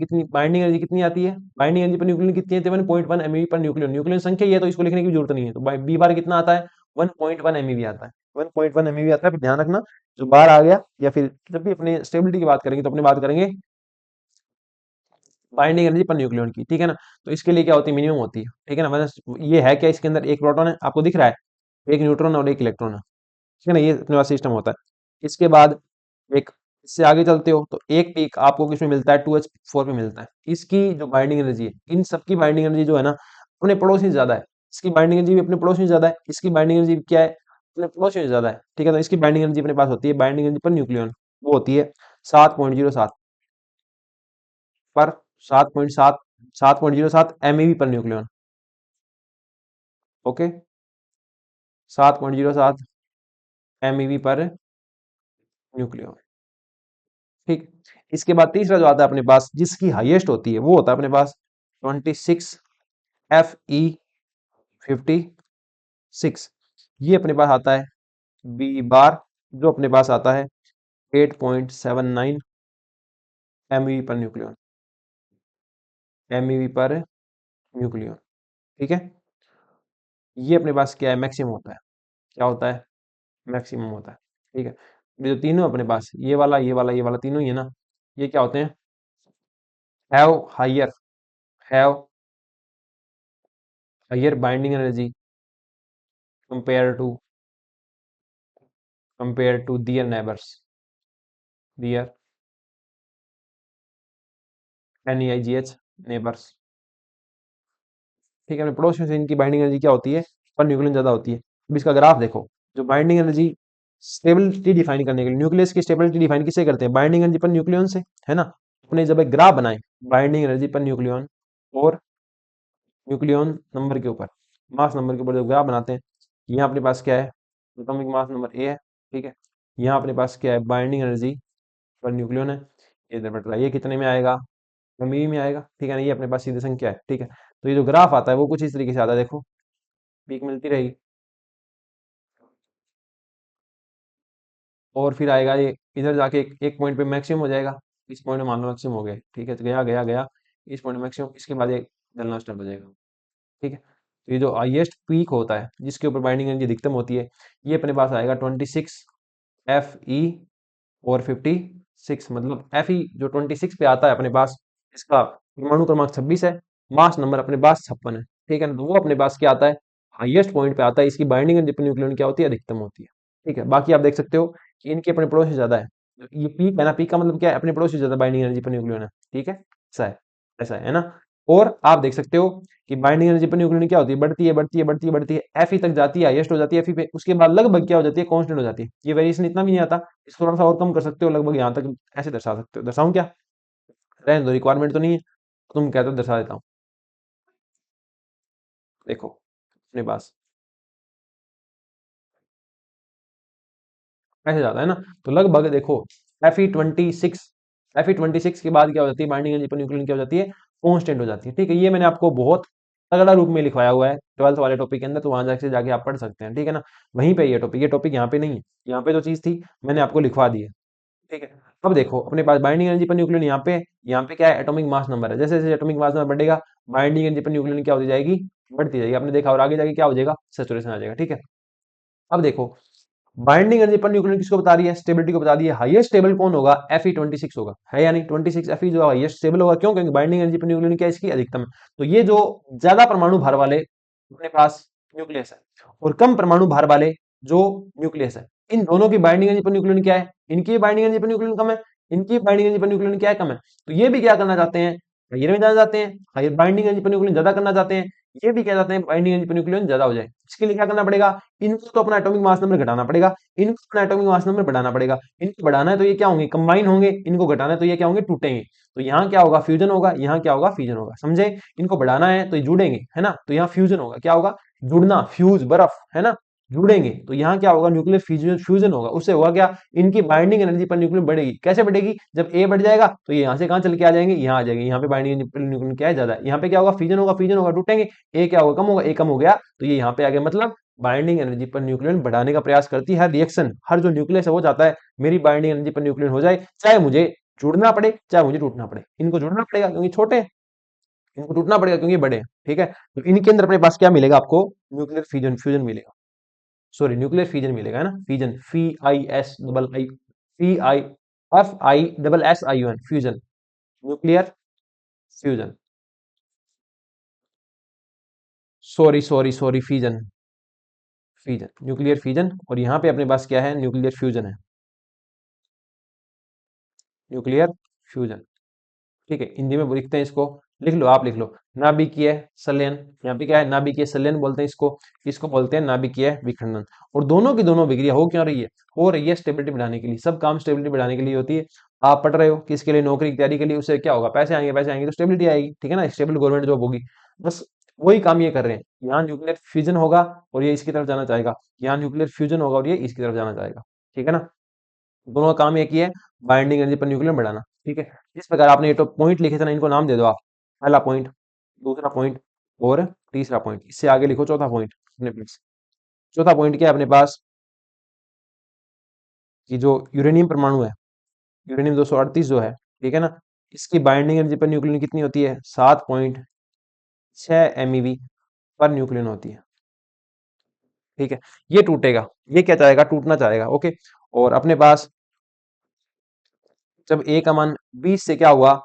कितनी आती है, बाइंडिंग एनर्जी पर न्यूक्लियन कितनी आती है 1.1 MeV पर न्यूक्लियन। न्यूक्लियन संख्या ही है तो इसको लिखने की जरूरत नहीं है, तो बी बार कितना आता है 1.1 MeV आता है, 1.1 MeV आता है। फिर ध्यान रखना जो बार आ गया या फिर जब भी अपने स्टेबिलिटी की बात करेंगे तो अपने बात करेंगे बाइंडिंग एनर्जी पर न्यूक्लियन की। ठीक है ना, तो इसके लिए क्या होती है, मिनिमम होती है। ठीक है ना, मतलब ये है क्या, इसके अंदर एक प्रोटॉन है आपको दिख रहा है, एक न्यूट्रॉन और एक इलेक्ट्रॉन है। ठीक है ना, ये अपने पास सिस्टम होता है। इसके बाद एक इससे आगे चलते हो तो एक पीक आपको किसमें मिलता है 2H4 पे मिलता है। इसकी जो बाइंडिंग एनर्जी है, इन सबकी बाइंडिंग एनर्जी जो है ना अपने पड़ोसी से ज्यादा है। इसकी बाइंडिंग एनर्जी भी अपने पड़ोसी से ज्यादा है, इसकी बाइंडिंग एनर्जी क्या है अपने पड़ोसी से ज्यादा है। ठीक है, तो इसकी बाइंडिंग एनर्जी अपने पास होती है, बाइंडिंग एनर्जी पर न्यूक्लियन वो होती है 7.07 पर 7.07 per nucleon. Okay, 7.07 per nucleon. ठीक, इसके बाद तीसरा जो आता है अपने पास जिसकी हाईएस्ट होती है वो होता है अपने पास 26Fe56। ये अपने पास आता है बी बार, जो अपने पास आता है 8.79 MeV per nucleon, MeV per nucleon. ठीक है, ये अपने पास क्या है, मैक्सिमम होता है। क्या होता है, मैक्सिमम होता है। ठीक है, ये जो तीनों अपने पास ये वाला तीनों ही है ना, ये क्या होते हैं, have higher have higher binding energy compare to their neighbours, their NEIGH neighbours. ठीक है, अपने पड़ोसियों से इनकी बाइंडिंग एनर्जी क्या होती है, पर न्यूक्लियन ज्यादा होती है। अब इसका ग्राफ देखो, जो बाइंडिंग एनर्जी स्टेबिलिटी डिफाइन करने के लिए न्यूक्लियस की स्टेबिलिटी डिफाइन किससे करते हैं, बाइंडिंग एनर्जी पर न्यूक्लियन से, है ना। अपने जब एक ग्राफ बनाए बाइंडिंग एनर्जी पर न्यूक्लियन और न्यूक्लियन नंबर के ऊपर, मास नंबर के ऊपर जब ग्राफ बनाते हैं, यहाँ अपने पास क्या है, एटॉमिक मास नंबर ए है। ठीक है, यहाँ अपने पास क्या है, बाइंडिंग एनर्जी पर न्यूक्लियन है, ये इधर बट रहा है, ये कितने में आएगा, MeV में आएगा। ठीक है ना, ये अपने पास सीधी संख्या है। ठीक है, तो ये जो ग्राफ आता है वो कुछ इस तरीके से आता है, देखो पीक मिलती रहेगी और फिर आएगा ये इधर जाके एक पॉइंट पे मैक्सिमम हो जाएगा। इस पॉइंट में मान लो मैक्सिमम हो गया। ठीक है, तो गया गया गया इस पॉइंट में मैक्सिमम, इसके बाद ये जलना स्टार्ट हो जाएगा। ठीक है, तो ये जो हाईएस्ट पीक होता है जिसके ऊपर बाइंडिंग एनर्जी अधिकतम होती है, ये अपने पास आएगा 26 Fe और 56। मतलब Fe जो 26 पे आता है अपने पास, इसका परमाणु क्रमांक 26 है, मास नंबर अपने पास 56 है। ठीक है ना, तो वो अपने पास क्या आता है, हाईएस्ट पॉइंट पे आता है। इसकी बाइंडिंग एनर्जी न्यूक्लियन क्या होती है, अधिकतम होती है। ठीक है, बाकी आप देख सकते हो कि इनके अपने पड़ोस से ज्यादा है। तो ये पीक है ना, पीक का मतलब क्या है, अपने पड़ोस से ज्यादा बाइंडिंग एनर्जी पर न्यूक्लियन है। ठीक है, ऐसा है ना। और आप देख सकते हो कि बाइंडिंग एनर्जी पर न्यूक्लियन क्या होती है, बढ़ती है बढ़ती है बढ़ती है बढ़ती है, Fe तक जाती है, हाईएस्ट हो जाती है Fe पे, उसके बाद लगभग क्या हो जाती है, कांस्टेंट हो जाती है। ये वेरिएशन इतना भी नहीं आता, इसको थोड़ा सा और कम कर सकते हो, लगभग यहाँ तक ऐसे दर्शा सकते हो। दर्शाऊं क्या, रहने दो, रिक्वायरमेंट तो नहीं है, तुम कहते हो दर्शा देता हूँ। देखो अपने पास ऐसे जाता है ना, तो लगभग देखो Fe26 के बाद क्या हो जाती है, बाइंडिंग एनर्जी पर न्यूक्लियन क्या हो जाती है, कांस्टेंट हो जाती है। ठीक है, ये मैंने आपको बहुत तगड़ा रूप में लिखवाया हुआ है 12th वाले टॉपिक के अंदर, तो वहां जाके आप पढ़ सकते हैं। ठीक है ना, वहीं पे ये टॉपिक यहाँ पे नहीं है, यहाँ पे जो चीज थी मैंने आपको लिखवा दी है। ठीक है, अब देखो अपने पास बाइंडिंग एनर्जी पर न्यूक्लियन यहाँ पे क्या है, एटॉमिक मास नंबर है। जैसे जैसे एटॉमिक मास नंबर बढ़ेगा बाइंडिंग एनर्जी पर न्यूक्लियन क्या होती जाएगी, बढ़ती जाएगी। आपने देखा, और आगे जाके क्या हो जाएगा, सैचुरेशन आ जाएगा। ठीक है, अब देखो बाइंडिंग एनर्जी पर न्यूक्लियन किसको बता रही है, स्टेबिलिटी को बता रही है। हाईएस्ट स्टेबल कौन होगा, Fe26 होगा, है यानी 26 Fe जो हाईएस्ट स्टेबल होगा। क्यों, क्योंकि बाइंडिंग एनर्जी पर न्यूक्लियन क्या है, इसकी अधिकतम है। तो ये जो ज्यादा परमाणु भार वाले अपने पास न्यूक्लियस है और कम परमाणु भार वाले जो न्यूक्लियस है, इन दोनों की बाइंडिंग एनर्जी पर न्यूक्लियन क्या है, इनकी बाइंडिंग एनर्जी पर न्यूक्लियन कम है, इनकी बाइंडिंग एनर्जी पर न्यूक्लियन क्या है, कम है। तो ये भी क्या करना चाहते हैं, हाइयर में जाना चाहते हैं, higher binding energy per nucleon ज्यादा करना चाहते हैं। ये भी क्या चाहते हैं, बाइंडिंग एनर्जी पर न्यूक्लियन ज्यादा हो जाए। इसके लिए क्या करना पड़ेगा, इनको तो अपना एटॉमिक मास नंबर घटाना पड़ेगा, इनको अपना एटॉमिक मास नंबर बढ़ाना पड़ेगा। इनको बढ़ाना है तो ये क्या होंगे, कंबाइन होंगे, इनको घटाना है तो ये क्या होंगे, टूटेंगे। तो यहाँ क्या होगा, फ्यूजन होगा, यहाँ क्या होगा, फ्यूजन होगा। समझे, इनको बढ़ाना है तो ये जुड़ेंगे, है ना, तो यहाँ फ्यूजन होगा, क्या होगा, जुड़ना, फ्यूज बर्फ, है ना। जुड़ेंगे तो यहाँ क्या होगा, न्यूक्लियर फ्यूजन फ्यूजन होगा, उससे होगा क्या, इनकी बाइंडिंग एनर्जी पर न्यूक्लियन बढ़ेगी। कैसे बढ़ेगी, जब ए बढ़ जाएगा तो ये यहाँ से कहाँ चल के आ जाएंगे, यहाँ आ जाएंगे, यहाँ पे बाइंडिंग एनर्जी पर न्यूक्लियन क्या है, ज्यादा है। यहाँ पे क्या होगा, फ्यूजन होगा, टूटेंगे, ए क्या होगा, कम होगा, ए कम हो गया तो ये यहाँ पे आ गया। मतलब बाइंडिंग एनर्जी पर न्यूक्लियन बढ़ाने का प्रयास करती है हर रिएक्शन, हर जो न्यूक्लियस है वो चाहता है मेरी बाइंडिंग एनर्जी पर न्यूक्लियन हो जाए, चाहे मुझे जुड़ना पड़े चाहे मुझे टूटना पड़े। इनको जुड़ना पड़ेगा क्योंकि छोटे हैं, इनको टूटना पड़ेगा क्योंकि बड़े हैं। ठीक है, तो इनके अंदर अपने पास क्या मिलेगा आपको, न्यूक्लियर फ्यूजन फ्यूजन मिलेगा, सॉरी न्यूक्लियर फ्यूजन मिलेगा, है ना, fusion, F I S double I, F I, F I double S I N, fusion, nuclear fusion, sorry sorry sorry fusion, fusion, nuclear fusion. और यहाँ पे अपने पास क्या है, न्यूक्लियर फ्यूजन है, न्यूक्लियर फ्यूजन। ठीक है, हिंदी में लिखते हैं इसको, लिख लो, आप लिख लो, नाभिकीय संलयन। यहाँ पे क्या है, नाभिकीय संलयन बोलते हैं इसको, इसको बोलते हैं नाभिकीय विखंडन। और दोनों की दोनों विक्रिया हो क्यों रही है, हो रही है स्टेबिलिटी बढ़ाने के लिए, सब काम स्टेबिलिटी बढ़ाने के लिए होती है। आप पढ़ रहे हो किसके लिए, नौकरी की तैयारी के लिए, उससे क्या होगा, पैसे आएंगे, पैसे आएंगे तो स्टेबिलिटी आएगी, ठीक है ना, स्टेबल गवर्नमेंट जॉब होगी। बस वही काम ये कर रहे हैं, यहाँ न्यूक्लियर फ्यूजन होगा और ये इसकी तरफ जाना चाहेगा, यहाँ न्यूक्लियर फ्यूजन होगा और ये इसकी तरफ जाना चाहेगा। ठीक है ना, दोनों का काम एक ही है, बाइंडिंग एनर्जी पर न्यूक्लियन बढ़ाना। ठीक है, इस प्रकार आपने ये तो पॉइंट लिखे थे ना, इनको नाम दे दो आप, पहला पॉइंट, दूसरा पॉइंट और तीसरा पॉइंट। इससे आगे लिखो चौथा पॉइंट अपने पास। चौथा पॉइंट क्या है अपने पास, कि जो यूरेनियम परमाणु है, यूरेनियम 238 जो है, ठीक है ना, इसकी बाइंडिंग एनर्जी पर न्यूक्लियन कितनी होती है, 7.6 MeV पर न्यूक्लियन होती है। ठीक है, ये टूटेगा, ये क्या चाहेगा, टूटना चाहेगा। ओके, और अपने पास जब ए का मान 20 से क्या हुआ,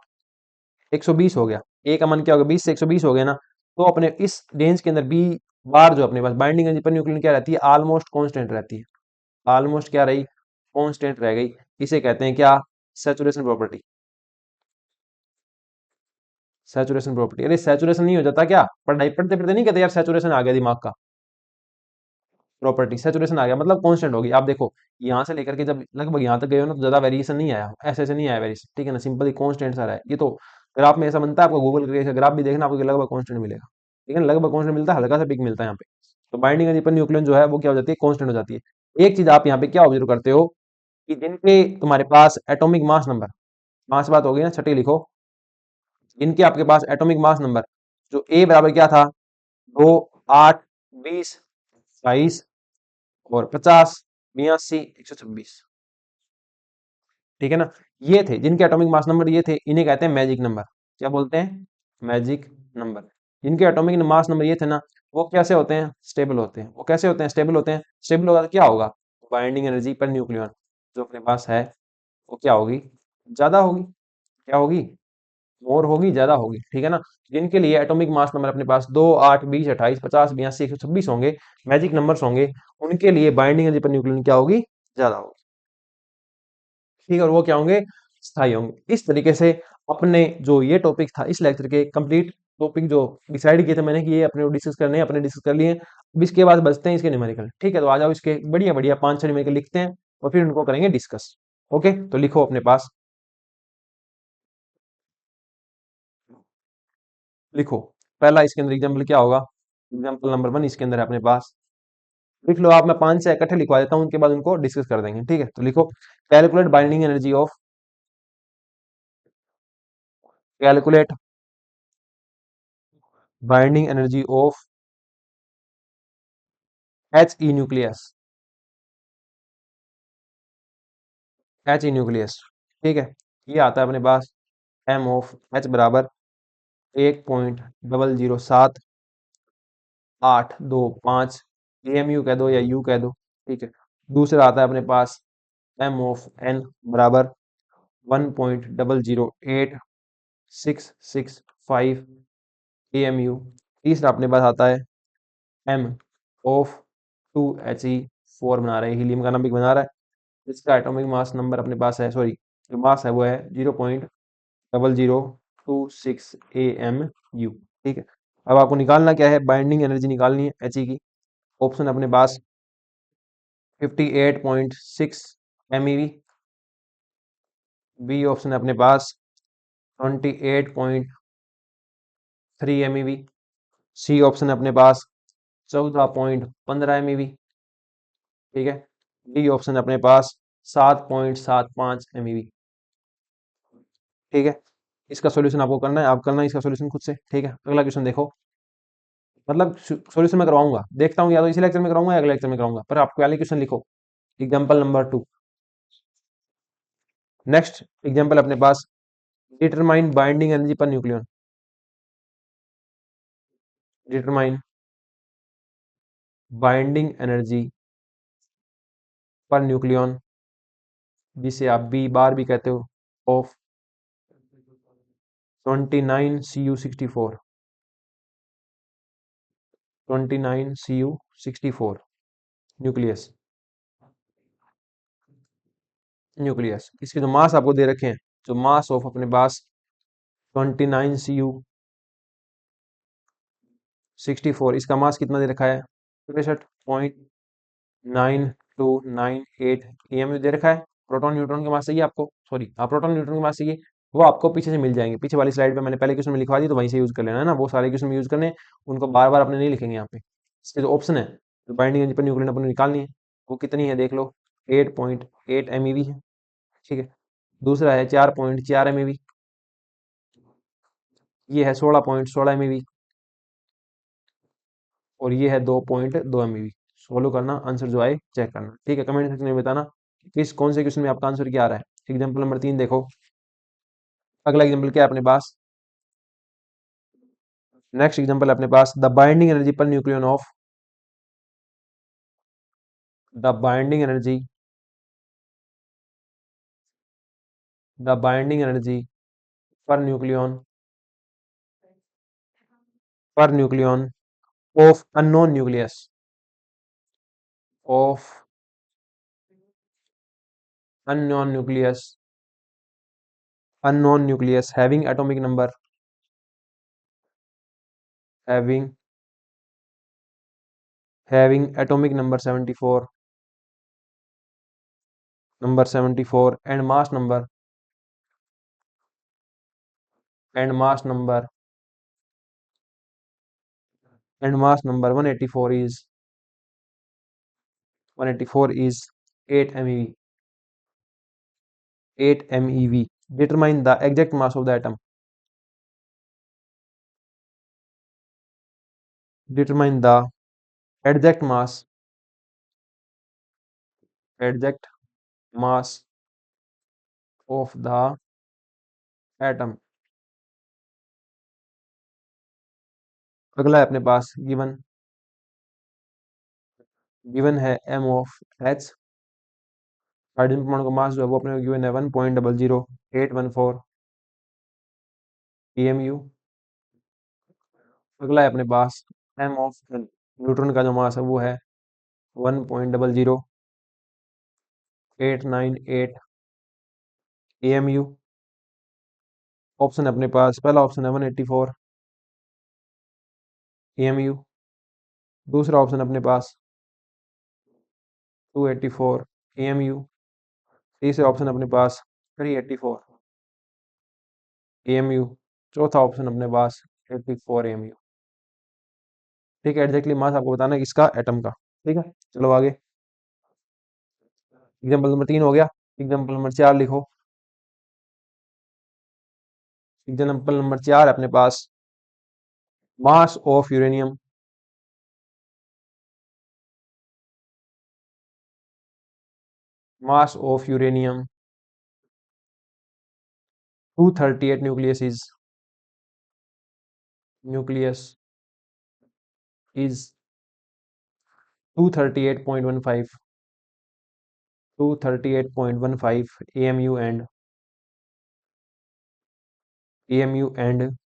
120 हो गया, ए का मान क्या होगा, 20 से 120 हो गया ना, तो अपने इस रेंज के अंदर बी बार जो अपने पास बाइंडिंग एनर्जी पर न्यूक्लियन क्या रहती है, ऑलमोस्ट कांस्टेंट रहती है, ऑलमोस्ट क्या रही, कांस्टेंट रह गई। इसे कहते हैं क्या, सैचुरेशन प्रॉपर्टी, सैचुरेशन प्रॉपर्टी। अरे सैचुरेशन नहीं हो जाता क्या, पढ़ाई पढ़ते पढ़ते नहीं कहते यार सैचुरेशन आ गया दिमाग का, प्रॉपर्टी सैचुरेशन आ गया मतलब कांस्टेंट होगी। आप देखो यहाँ से लेकर के जब लगभग यहाँ तक गए हो ना, तो ज्यादा वेरिएशन नहीं आया, ऐसे ऐसे नहीं आया वेरिएशन, ठीक है ना, सिंपली कांस्टेंट सा रहा है। ये तो ग्राफ में ऐसा बनता है, आपको गूगल करके ग्राफ भी देखना, आपको लगभग कांस्टेंट मिलेगा। ठीक है ना, लगभग कांस्टेंट मिलता है, हल्का सा पिक मिलता है यहाँ पे। तो बाइंडिंग एनर्जी पर न्यूक्लियन जो है वो क्या हो जाती है, कांस्टेंट हो जाती है। एक चीज आप यहाँ पे क्या ऑब्जर्व करते हो, कि जिनके तुम्हारे पास एटॉमिक मास नंबर, मास बात हो गई ना, छठी लिखो, इनके आपके पास एटॉमिक मास नंबर, जो ए बराबर क्या था, 2, 8, 20, 22 और 50, 82, 126। ठीक है ना, ये थे जिनके एटॉमिक मास नंबर, ये थे, इन्हें कहते हैं मैजिक नंबर। क्या बोलते हैं, मैजिक नंबर। जिनके एटॉमिक मास नंबर ये थे ना, वो कैसे होते हैं, स्टेबल होते हैं। वो कैसे होते हैं, स्टेबल होते हैं। स्टेबल होगा तो क्या होगा, बाइंडिंग एनर्जी पर न्यूक्लियन जो अपने पास है वो क्या होगी, ज्यादा होगी। क्या होगी, मोर होगी, ज्यादा होगी। ठीक है ना, जिनके लिए एटॉमिक मास नंबर अपने पास 2, 8, 20, 28, 50, 82, 126 होंगे, मैजिक नंबर्स होंगे, उनके लिए बाइंडिंग एनर्जी पर न्यूक्लियन क्या होगी, ज्यादा होगी। ठीक है, और वो क्या होंगे, स्थायी होंगे। इस तरीके से अपने जो ये टॉपिक था इस लेक्चर के कंप्लीट टॉपिक जो डिसाइड किए थे मैंने कि ये अपने डिस्कस करने हैं, अपने डिस्कस कर लिए। अब इसके बाद बचते हैं इसके न्यूमेरिकल। ठीक है, तो आ जाओ, इसके बढ़िया बढ़िया 5-6 न्यूमेरिकल लिखते हैं और फिर उनको करेंगे डिस्कस। ओके, तो लिखो अपने पास, लिखो, पहला इसके अंदर एग्जाम्पल क्या होगा, एग्जाम्पल नंबर 1 इसके अंदर है अपने पास, लिख लो आप, मैं 5 से इकट्ठे लिखवा देता हूँ, उनके बाद उनको डिस्कस कर देंगे। ठीक है, तो लिखो, calculate binding energy of, calculate binding energy of H E nucleus, H E nucleus. ठीक है, ये आता है अपने पास, एम ऑफ एच बराबर 1.007 825 एम यू कह दो या यू कह दो। ठीक है, दूसरा आता है अपने पास, एम ऑफ एन बराबर 1.008 665 AMU। तीसरा अपने पास आता है, एम ऑफ 2He4 बना रहे हैं, हीलियम का नंबर बना रहा है, इसका एटॉमिक मास नंबर अपने पास है, सॉरी जो मास है वो है 0.0026 AMU। ठीक है, अब आपको निकालना क्या है, बाइंडिंग एनर्जी निकालनी है He की। ऑप्शन अपने पास 58.6 MeV, बी ऑप्शन है अपने पास 28.3 MeV, सी ऑप्शन है अपने पास 14.15 MeV, ठीक है, डी ऑप्शन अपने पास 7.75 MeV। ठीक है, इसका सॉल्यूशन आपको करना है, आप करना है इसका सॉल्यूशन खुद से। ठीक है, अगला क्वेश्चन देखो, मतलब सॉल्यूशन मैं करवाऊंगा, देखता हूँ या तो इसी लेक्चर में कराऊंगा या अगले लेक्चर में कराऊंगा, पर आपको वाले क्वेश्चन लिखो। एग्जाम्पल नंबर 2, नेक्स्ट एग्जाम्पल अपने पास, determine binding energy per nucleon. Determine binding energy per nucleon, जिसे आप बी बार भी कहते हो, of 29Cu64। 29Cu64 nucleus. Nucleus, इसके जो मास आपको दे रखे हैं, जो मास ऑफ अपने पास 29Cu64, इसका मास कितना दे रखा है, 63.9298 दे रखा है। प्रोटॉन न्यूट्रॉन के मास चाहिए आपको, सॉरी हाँ, प्रोटॉन न्यूट्रॉन के मास चाहिए, वो आपको पीछे से मिल जाएंगे, पीछे वाली स्लाइड पे मैंने पहले क्वेश्चन में लिखवा दी, तो वहीं से यूज कर लेना है ना, वो सारे क्वेश्चन में यूज करने, उनको बार बार अपने नहीं लिखेंगे यहाँ पे। इसके जो ऑप्शन है, जो बाइंडिंग एनर्जी पर न्यूक्लियन अपन निकालनी है, वो कितनी है देख लो, 8.8 MeV है। ठीक है, दूसरा है 4.4 MeV, ये है 16.16 MeV, और ये है 2.2 MeV। सोल्व करना, आंसर जो आए चेक करना। ठीक है, कमेंट सेक्शन में बताना कि किस कौन से क्वेश्चन में आपका आंसर क्या आ रहा है। एग्जाम्पल नंबर 3 देखो, अगला एग्जाम्पल क्या है अपने पास, नेक्स्ट एग्जाम्पल अपने पास, the binding energy per nucleon of, the binding energy, the binding energy per nucleon, per nucleon of unknown nucleus, of unknown nucleus, unknown nucleus having atomic number, having having atomic number 74, number 74, and mass number, and mass number, and mass number 184 is 184 is 8 MeV, 8 MeV। Determine the exact mass of the atom, determine the exact mass, exact mass of the atom। अगला है अपने पास, गिवन है m ऑफ h, हाइड्रोजन परमाणु का मास जो है वो अपने को गिवन है 1.00814 pmu। अगला है अपने पास, m ऑफ न्यूट्रॉन का जो मास है वो है 1.00898 amu। ऑप्शन है अपने पास, पहला ऑप्शन है 184 amu, दूसरा ऑप्शन अपने पास 284 amu, तीसरा ऑप्शन अपने पास 384 amu, चौथा ऑप्शन अपने पास 84 amu। ठीक है, एग्जैक्टली मास आपको बताना है इसका एटम का। ठीक है, चलो आगे, एग्जाम्पल नंबर 3 हो गया, एग्जाम्पल नंबर 4 लिखो। एग्जाम्पल नंबर 4 अपने पास, mass of uranium, mass of uranium 238 nucleus is, nucleus is 238.15, 238.15 amu and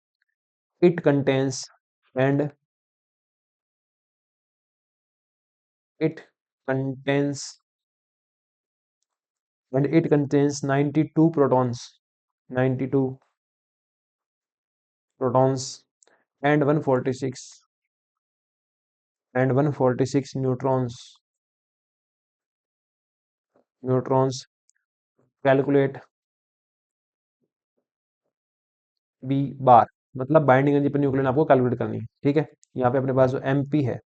it contains, and it contains and it contains 92 protons, 92 protons and 146 neutrons, neutrons। Calculate B bar, मतलब बाइंडिंग एनर्जी पर न्यूक्लियन आपको कैलकुलेट करनी है। ठीक है, यहाँ पे अपने पास जो एमपी है,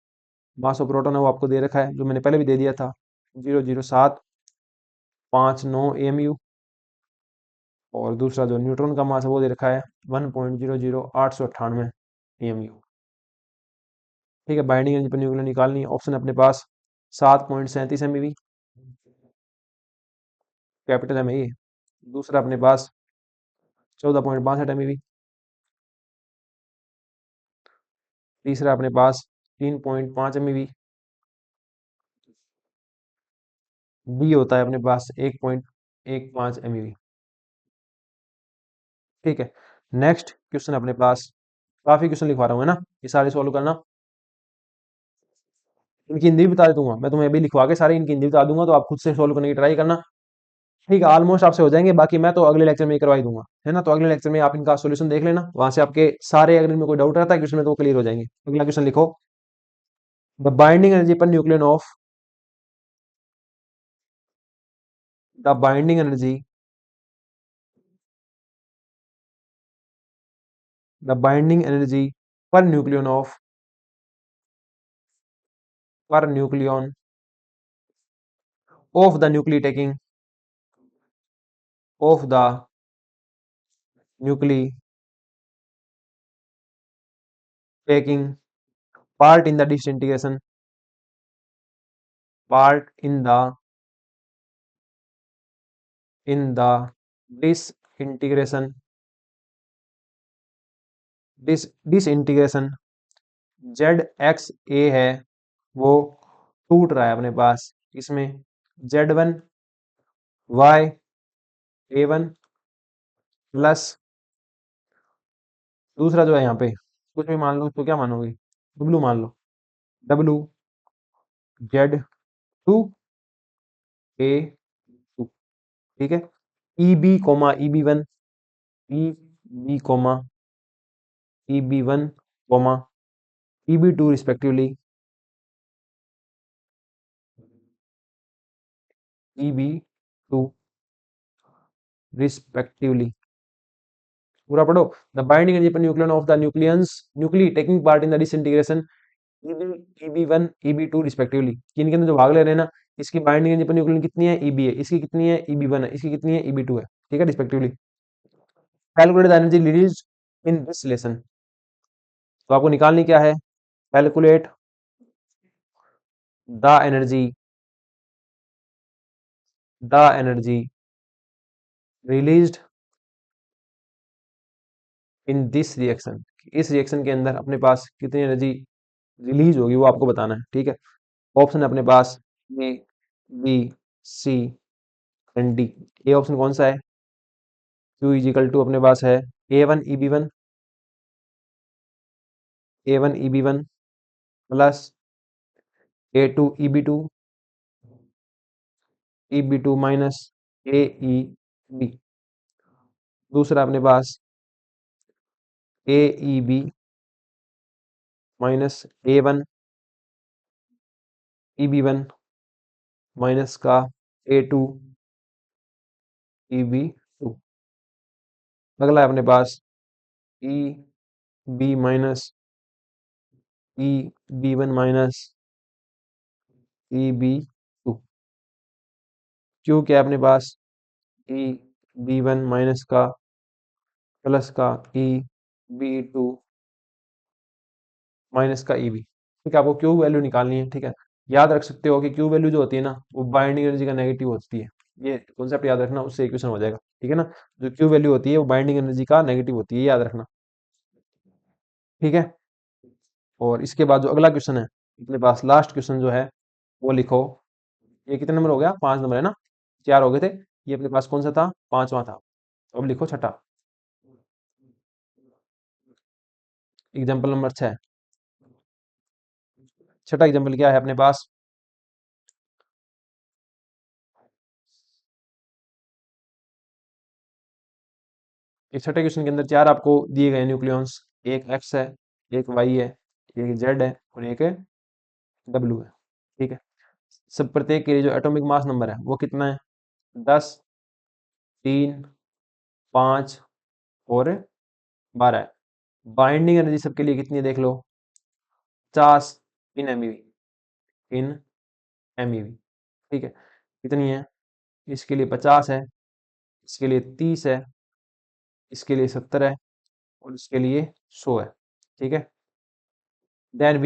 मास ऑफ प्रोटॉन है, वो आपको दे रखा है, जो मैंने पहले भी दे दिया था, 0.00759 AMU। और दूसरा जो न्यूट्रॉन का मास है वो दे रखा है 1.00898 AMU। ठीक है, बाइंडिंग एनर्जी पर न्यूक्लियर निकालनी है। ऑप्शन अपने पास 7.37 MeV, कैपिटल है ये। दूसरा अपने पास 14.62 MeV। तीसरा अपने पास 3.5 MeV। डी होता है अपने पास 1.15 MeV। ठीक है, नेक्स्ट क्वेश्चन अपने पास, काफी क्वेश्चन लिखवा रहा हूँ है ना, ये सारे सॉल्व करना। इनकी हिंदी भी बता दूंगा मैं तुम्हें, अभी लिखवा के सारे इनकी हिंदी बता दूंगा, तो आप खुद से सॉल्व करने की ट्राई करना। ठीक है, ऑलमोस्ट आपसे हो जाएंगे, बाकी मैं तो अगले लेक्चर में ही करवाई दूंगा, है ना। तो अगले लेक्चर में आप इनका सॉल्यूशन देख लेना, वहां से आपके सारे, अगर इनमें कोई डाउट रहता है क्वेश्चन में, तो वो क्लियर हो जाएंगे। अगला क्वेश्चन लिखो, the binding energy per nucleon of, the binding energy, the binding energy per nucleon of, per nucleon of the न्यूक्लियोटाइडिंग, ऑफ द न्यूक्लियोटाइडिंग part in the disintegration, part in the disintegration, disintegration, Z X A है वो टूट रहा है अपने पास, इसमें Z1 वाई A1 प्लस, दूसरा जो है यहाँ पे कुछ भी मान लो, तो क्या मानोगे, W मान लो, W Z2 A2। ठीक है, EB comma EB1, EB comma EB1 comma EB2 respectively, EB2 respectively. पूरा पढ़ो, the binding energy per nucleon of the nucleons, nuclei taking part in the disintegration, EB1 EB2 respectively, किन के अंदर जो भाग ले रहे हैं ना, इसकी बाइंडिंग एनर्जी पर न्यूक्लियन कितनी है, EB है, इसकी कितनी है, EB1 है, इसकी कितनी है, EB2 है। ठीक है, respectively. Calculate the energy release in this relation, तो आपको निकालनी क्या है, calculate the energy, the energy released in this reaction, इस रिएक्शन के अंदर अपने पास कितनी एनर्जी रिलीज होगी वो आपको बताना है। ठीक है, ऑप्शन है अपने पास A B C and D. A option कौन सा है, Q इजिकल टू अपने पास है A1 EB1, A1 EB1 plus A2 EB2, EB2 minus AEB। दूसरा अपने पास AEB minus A1 EB1 minus का A2 EB2। अगला है अपने पास EB minus EB1 minus EB2। क्यों क्या है अपने पास EB1 माइनस का प्लस का EB2 माइनस का EB। ठीक है, आपको क्यू वैल्यू निकालनी है। ठीक है, याद रख सकते हो कि क्यू वैल्यू जो होती है ना, वो बाइंडिंग एनर्जी का नेगेटिव होती है। ये कॉन्सेप्ट याद रखना, उससे इक्वेशन हो जाएगा। ठीक है ना, जो क्यू वैल्यू होती है वो बाइंडिंग एनर्जी का नेगेटिव होती है, याद रखना। ठीक है, और इसके बाद जो अगला क्वेश्चन है अपने पास, लास्ट क्वेश्चन जो है वो लिखो। ये कितने नंबर हो गया, 5 नंबर है ना, 4 हो गए थे, ये अपने पास कौन सा था, 5वां था। तो अब लिखो छठा, एग्जाम्पल नंबर 6। छठा एग्जाम्पल क्या है अपने पास, इस छठे क्वेश्चन के अंदर 4 आपको दिए गए न्यूक्लियॉन्स, एक एक्स है, एक वाई है, एक जेड है और एक डब्ल्यू है। ठीक है, सब प्रत्येक के लिए जो एटॉमिक मास नंबर है वो कितना है, 10, 3, 5 और 12 है। बाइंडिंग एनर्जी सबके लिए कितनी है देख लो, 50 इन एमईवी, इन एमईवी। ठीक है, कितनी है, इसके लिए 50 है, इसके लिए 30 है, इसके लिए 70 है और इसके लिए 100 है। ठीक है, then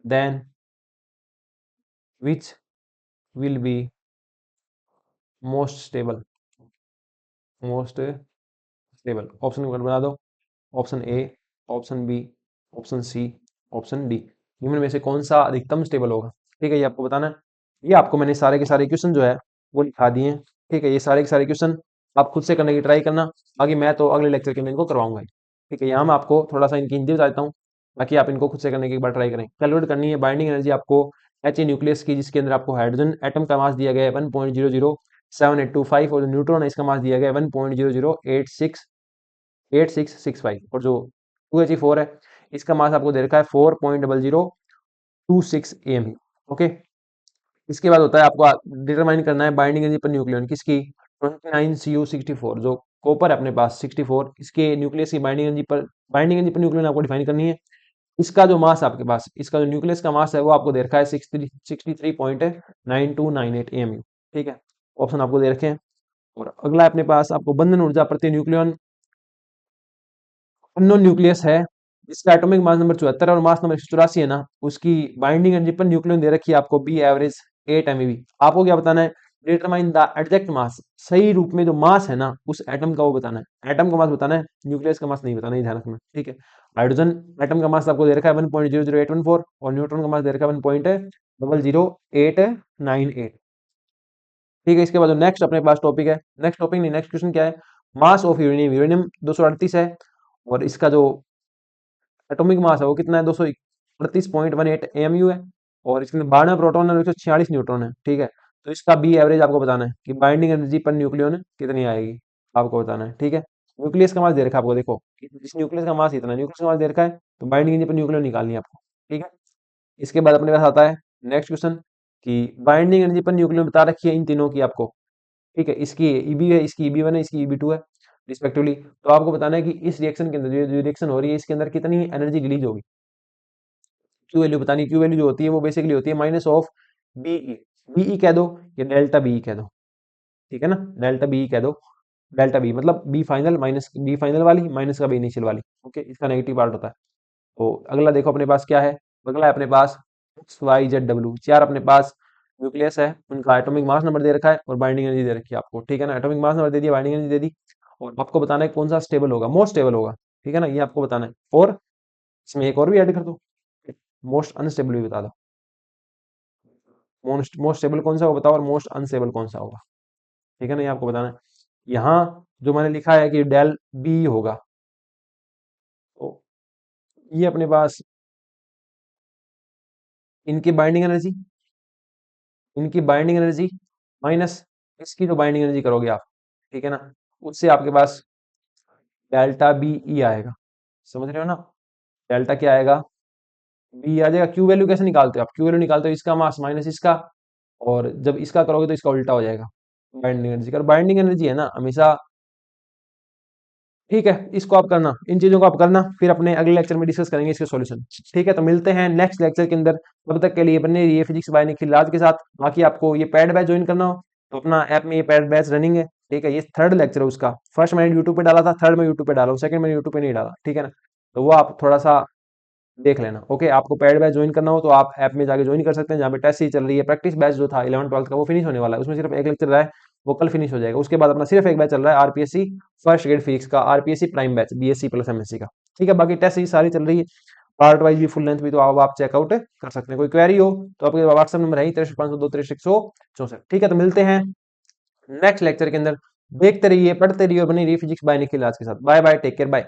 then which will be most stable, most stable option बना दो, option A, option B, option C, option D, निम्न में से कौन सा अधिकतम स्टेबल होगा। ठीक है, ये आपको बताना है। ये आपको मैंने सारे के सारे क्वेश्चन जो है वो लिखा दिए हैं। ठीक है, ये सारे के सारे क्वेश्चन आप खुद से करने की ट्राई करना, बाकी मैं तो अगले लेक्चर के में इनको करवाऊंगा ही। ठीक है, यहाँ मैं आपको थोड़ा सा इनकी हिंदी बता देता हूँ, बाकी आप इनको खुद से करने की एक बार ट्राई करें। कैलकुलेट करनी है बाइंडिंग एनर्जी आपको एच ए न्यूक्लियस की, जिसके अंदर आपको हाइड्रोजन एटम का मास दिया गया है 1.00785 और जो न्यूट्रॉन है इसका मास दिया गया है 1.0086665 और जो 2He4 है इसका मास आपको दे रखा है 4.0026 AMU। ओके, इसके बाद होता है आपको डिटरमाइन करना है बाइंडिंग एनर्जी पर न्यूक्लियन किसकी, 29Cu64 जो कॉपर है अपने पास 64, इसके न्यूक्लियस की बाइंडिंग एनर्जी पर न्यूक्लियन आपको डिफाइन करनी है। इसका जो मास आपके पास, इसका जो न्यूक्लियस का मास है वो आपको दे रखा है 63.9298 AMU। ठीक है, ऑप्शन आपको दे रखे हैं। और अगला अपने पास आपको बंधन ऊर्जा प्रति न्यूक्लियन अननोन न्यूक्लियस है जिसका एटॉमिक मास नंबर 74 और मास नंबर 184 है ना, उसकी बाइंडिंग एनर्जी पर न्यूक्लियन दे रखी है आपको बी एवरेज 8 MeV। आपको क्या बताना है, डिटरमाइन द एग्जैक्ट मास, सही रूप में जो मास है ना उस एटम का वो बताना है, एटम का मास बताना है, न्यूक्लियस का मास नहीं बताना, ये ध्यान रखना। ठीक है, हाइड्रोजन एटम का मास आपको दे रखा है 1.00814 और न्यूट्रॉन का मास दे रखा है 1.00898। ठीक है, इसके बाद नेक्स्ट अपने पास टॉपिक है, नेक्स्ट टॉपिक नहीं, नेक्स्ट क्वेश्चन क्या है, मास ऑफ यूरेनियम, यूरेनियम 238 है और इसका जो एटॉमिक मास है वो कितना है, 238.18 AMU है और इसके अंदर 92 प्रोटॉन है और 146 न्यूट्रॉन है। ठीक है, तो इसका बी एवरेज आपको बताना है कि बाइंडिंग एनर्जी पर न्यूक्लियन कितनी आएगी, आपको बताना है। ठीक है, न्यूक्लियस का मास दे रखा है आपको, देखो इस न्यूक्लियस का मास इतना, न्यूक्लियस का मास दे रखा है तो बाइंडिंग एनर्जी पर न्यूक्लियन निकालनी है आपको। ठीक है, इसके बाद अपने पास आता है नेक्स्ट क्वेश्चन कि बाइंडिंग एनर्जी पर न्यूक्लियन बता रखी है इन तीनों की आपको। ठीक है, इसकी ईबी है, इसकी ईबी1 है, इसकी ईबी2 है रिस्पेक्टिवली। तो आपको बताना है कि इस रिएक्शन के अंदर जो रिएक्शन हो रही है इसके अंदर कितनी एनर्जी रिलीज होगी, क्यू वैल्यू बतानी। क्यू वैल्यू जो होती है वो बेसिकली होती है माइनस ऑफ बीई, बीई कह दो या डेल्टा बीई कह दो। ठीक है ना, डेल्टा बीई कह दो, डेल्टा बी मतलब B final minus B final वाली माइनस का बी इनिशियल वाली। ओके, इसका नेगेटिव पार्ट होता है। तो अगला देखो अपने पास क्या है, अगला है अपने पास XYZ W, चार अपने पास न्यूक्लियस है, उनका एटॉमिक मास नंबर दे रखा है और बाइंडिंग एनर्जी दे रखी है आपको। ठीक है ना, एटॉमिक मास नंबर दे दिया, बाइंडिंग एनर्जी दे दी और आपको बताना है कौन सा स्टेबल होगा, मोस्ट स्टेबल होगा। ठीक है ना, ये आपको बताना है। और इसमें एक और भी ऐड कर दो, मोस्ट अनस्टेबल भी बता दो, मोस्ट मोस्ट स्टेबल कौन सा होगा बताओ और मोस्ट अनस्टेबल कौन सा होगा। ठीक है ना, ये आपको बताना है। यहाँ जो मैंने लिखा है कि डेल बी होगा, तो ये अपने पास इनकी बाइंडिंग एनर्जी, इनकी बाइंडिंग एनर्जी माइनस इसकी जो बाइंडिंग एनर्जी करोगे आप, ठीक है ना, उससे आपके पास डेल्टा बी ई आएगा। समझ रहे हो ना, डेल्टा क्या आएगा, बी आ जाएगा। क्यू वैल्यू कैसे निकालते हो आप, क्यू वैल्यू निकालते हो इसका मास माइनस इसका, और जब इसका करोगे तो इसका उल्टा हो जाएगा बाइंडिंग एनर्जी का। बाइंडिंग एनर्जी है ना हमेशा, ठीक है, इसको आप करना, इन चीजों को आप करना, फिर अपने अगले लेक्चर में डिस्कस करेंगे इसके सॉल्यूशन। ठीक है, तो मिलते हैं नेक्स्ट लेक्चर के अंदर, तब तक के लिए बने रहिए फिजिक्स बाय निखिल राज के साथ। बाकी आपको ये पैड बैच ज्वाइन करना हो तो अपना ऐप में ये पैड बैच रनिंग है। ठीक है, ये थर्ड लेक्चर है उसका, फर्स्ट मैंने यूट्यूब पे डाला था, थर्ड में यूट्यूब पे डाला हूँ, सेकंड मैंने यूट्यूब पे नहीं डाला। ठीक है ना, तो वो आप थोड़ा सा देख लेना। ओके, आपको पैड बैच ज्वाइन करना हो तो आप ऐप में जाके ज्वाइन कर सकते हैं, जहाँ पे टेस्ट ही चल रही है। प्रैक्टिस बैच जो था 11th 12th का वो फिनिश होने वाला है, उसमें सिर्फ एक लेक्चर रहा है, वो कल फिनिश हो जाएगा। उसके बाद अपना सिर्फ एक बैच चल रहा है आरपीएससी फर्स्ट ग्रेड फिजिक्स का, RPSC prime batch BSc plus MSc का। ठीक है, बाकी टेस्ट ही सारी चल रही है, पार्ट वाइज भी फुल लेंथ भी, तो आप चेकआउट कर सकते हैं। कोई क्वेरी हो तो आपके व्हाट्सएप नंबर है ही 6352236164। ठीक है, तो मिलते हैं नेक्स्ट लेक्चर के अंदर। देखते रहिए, पढ़ते रहिए और बनी रहिए फिजिक्स बाय निखिल राज के साथ। Bye bye, take care, bye.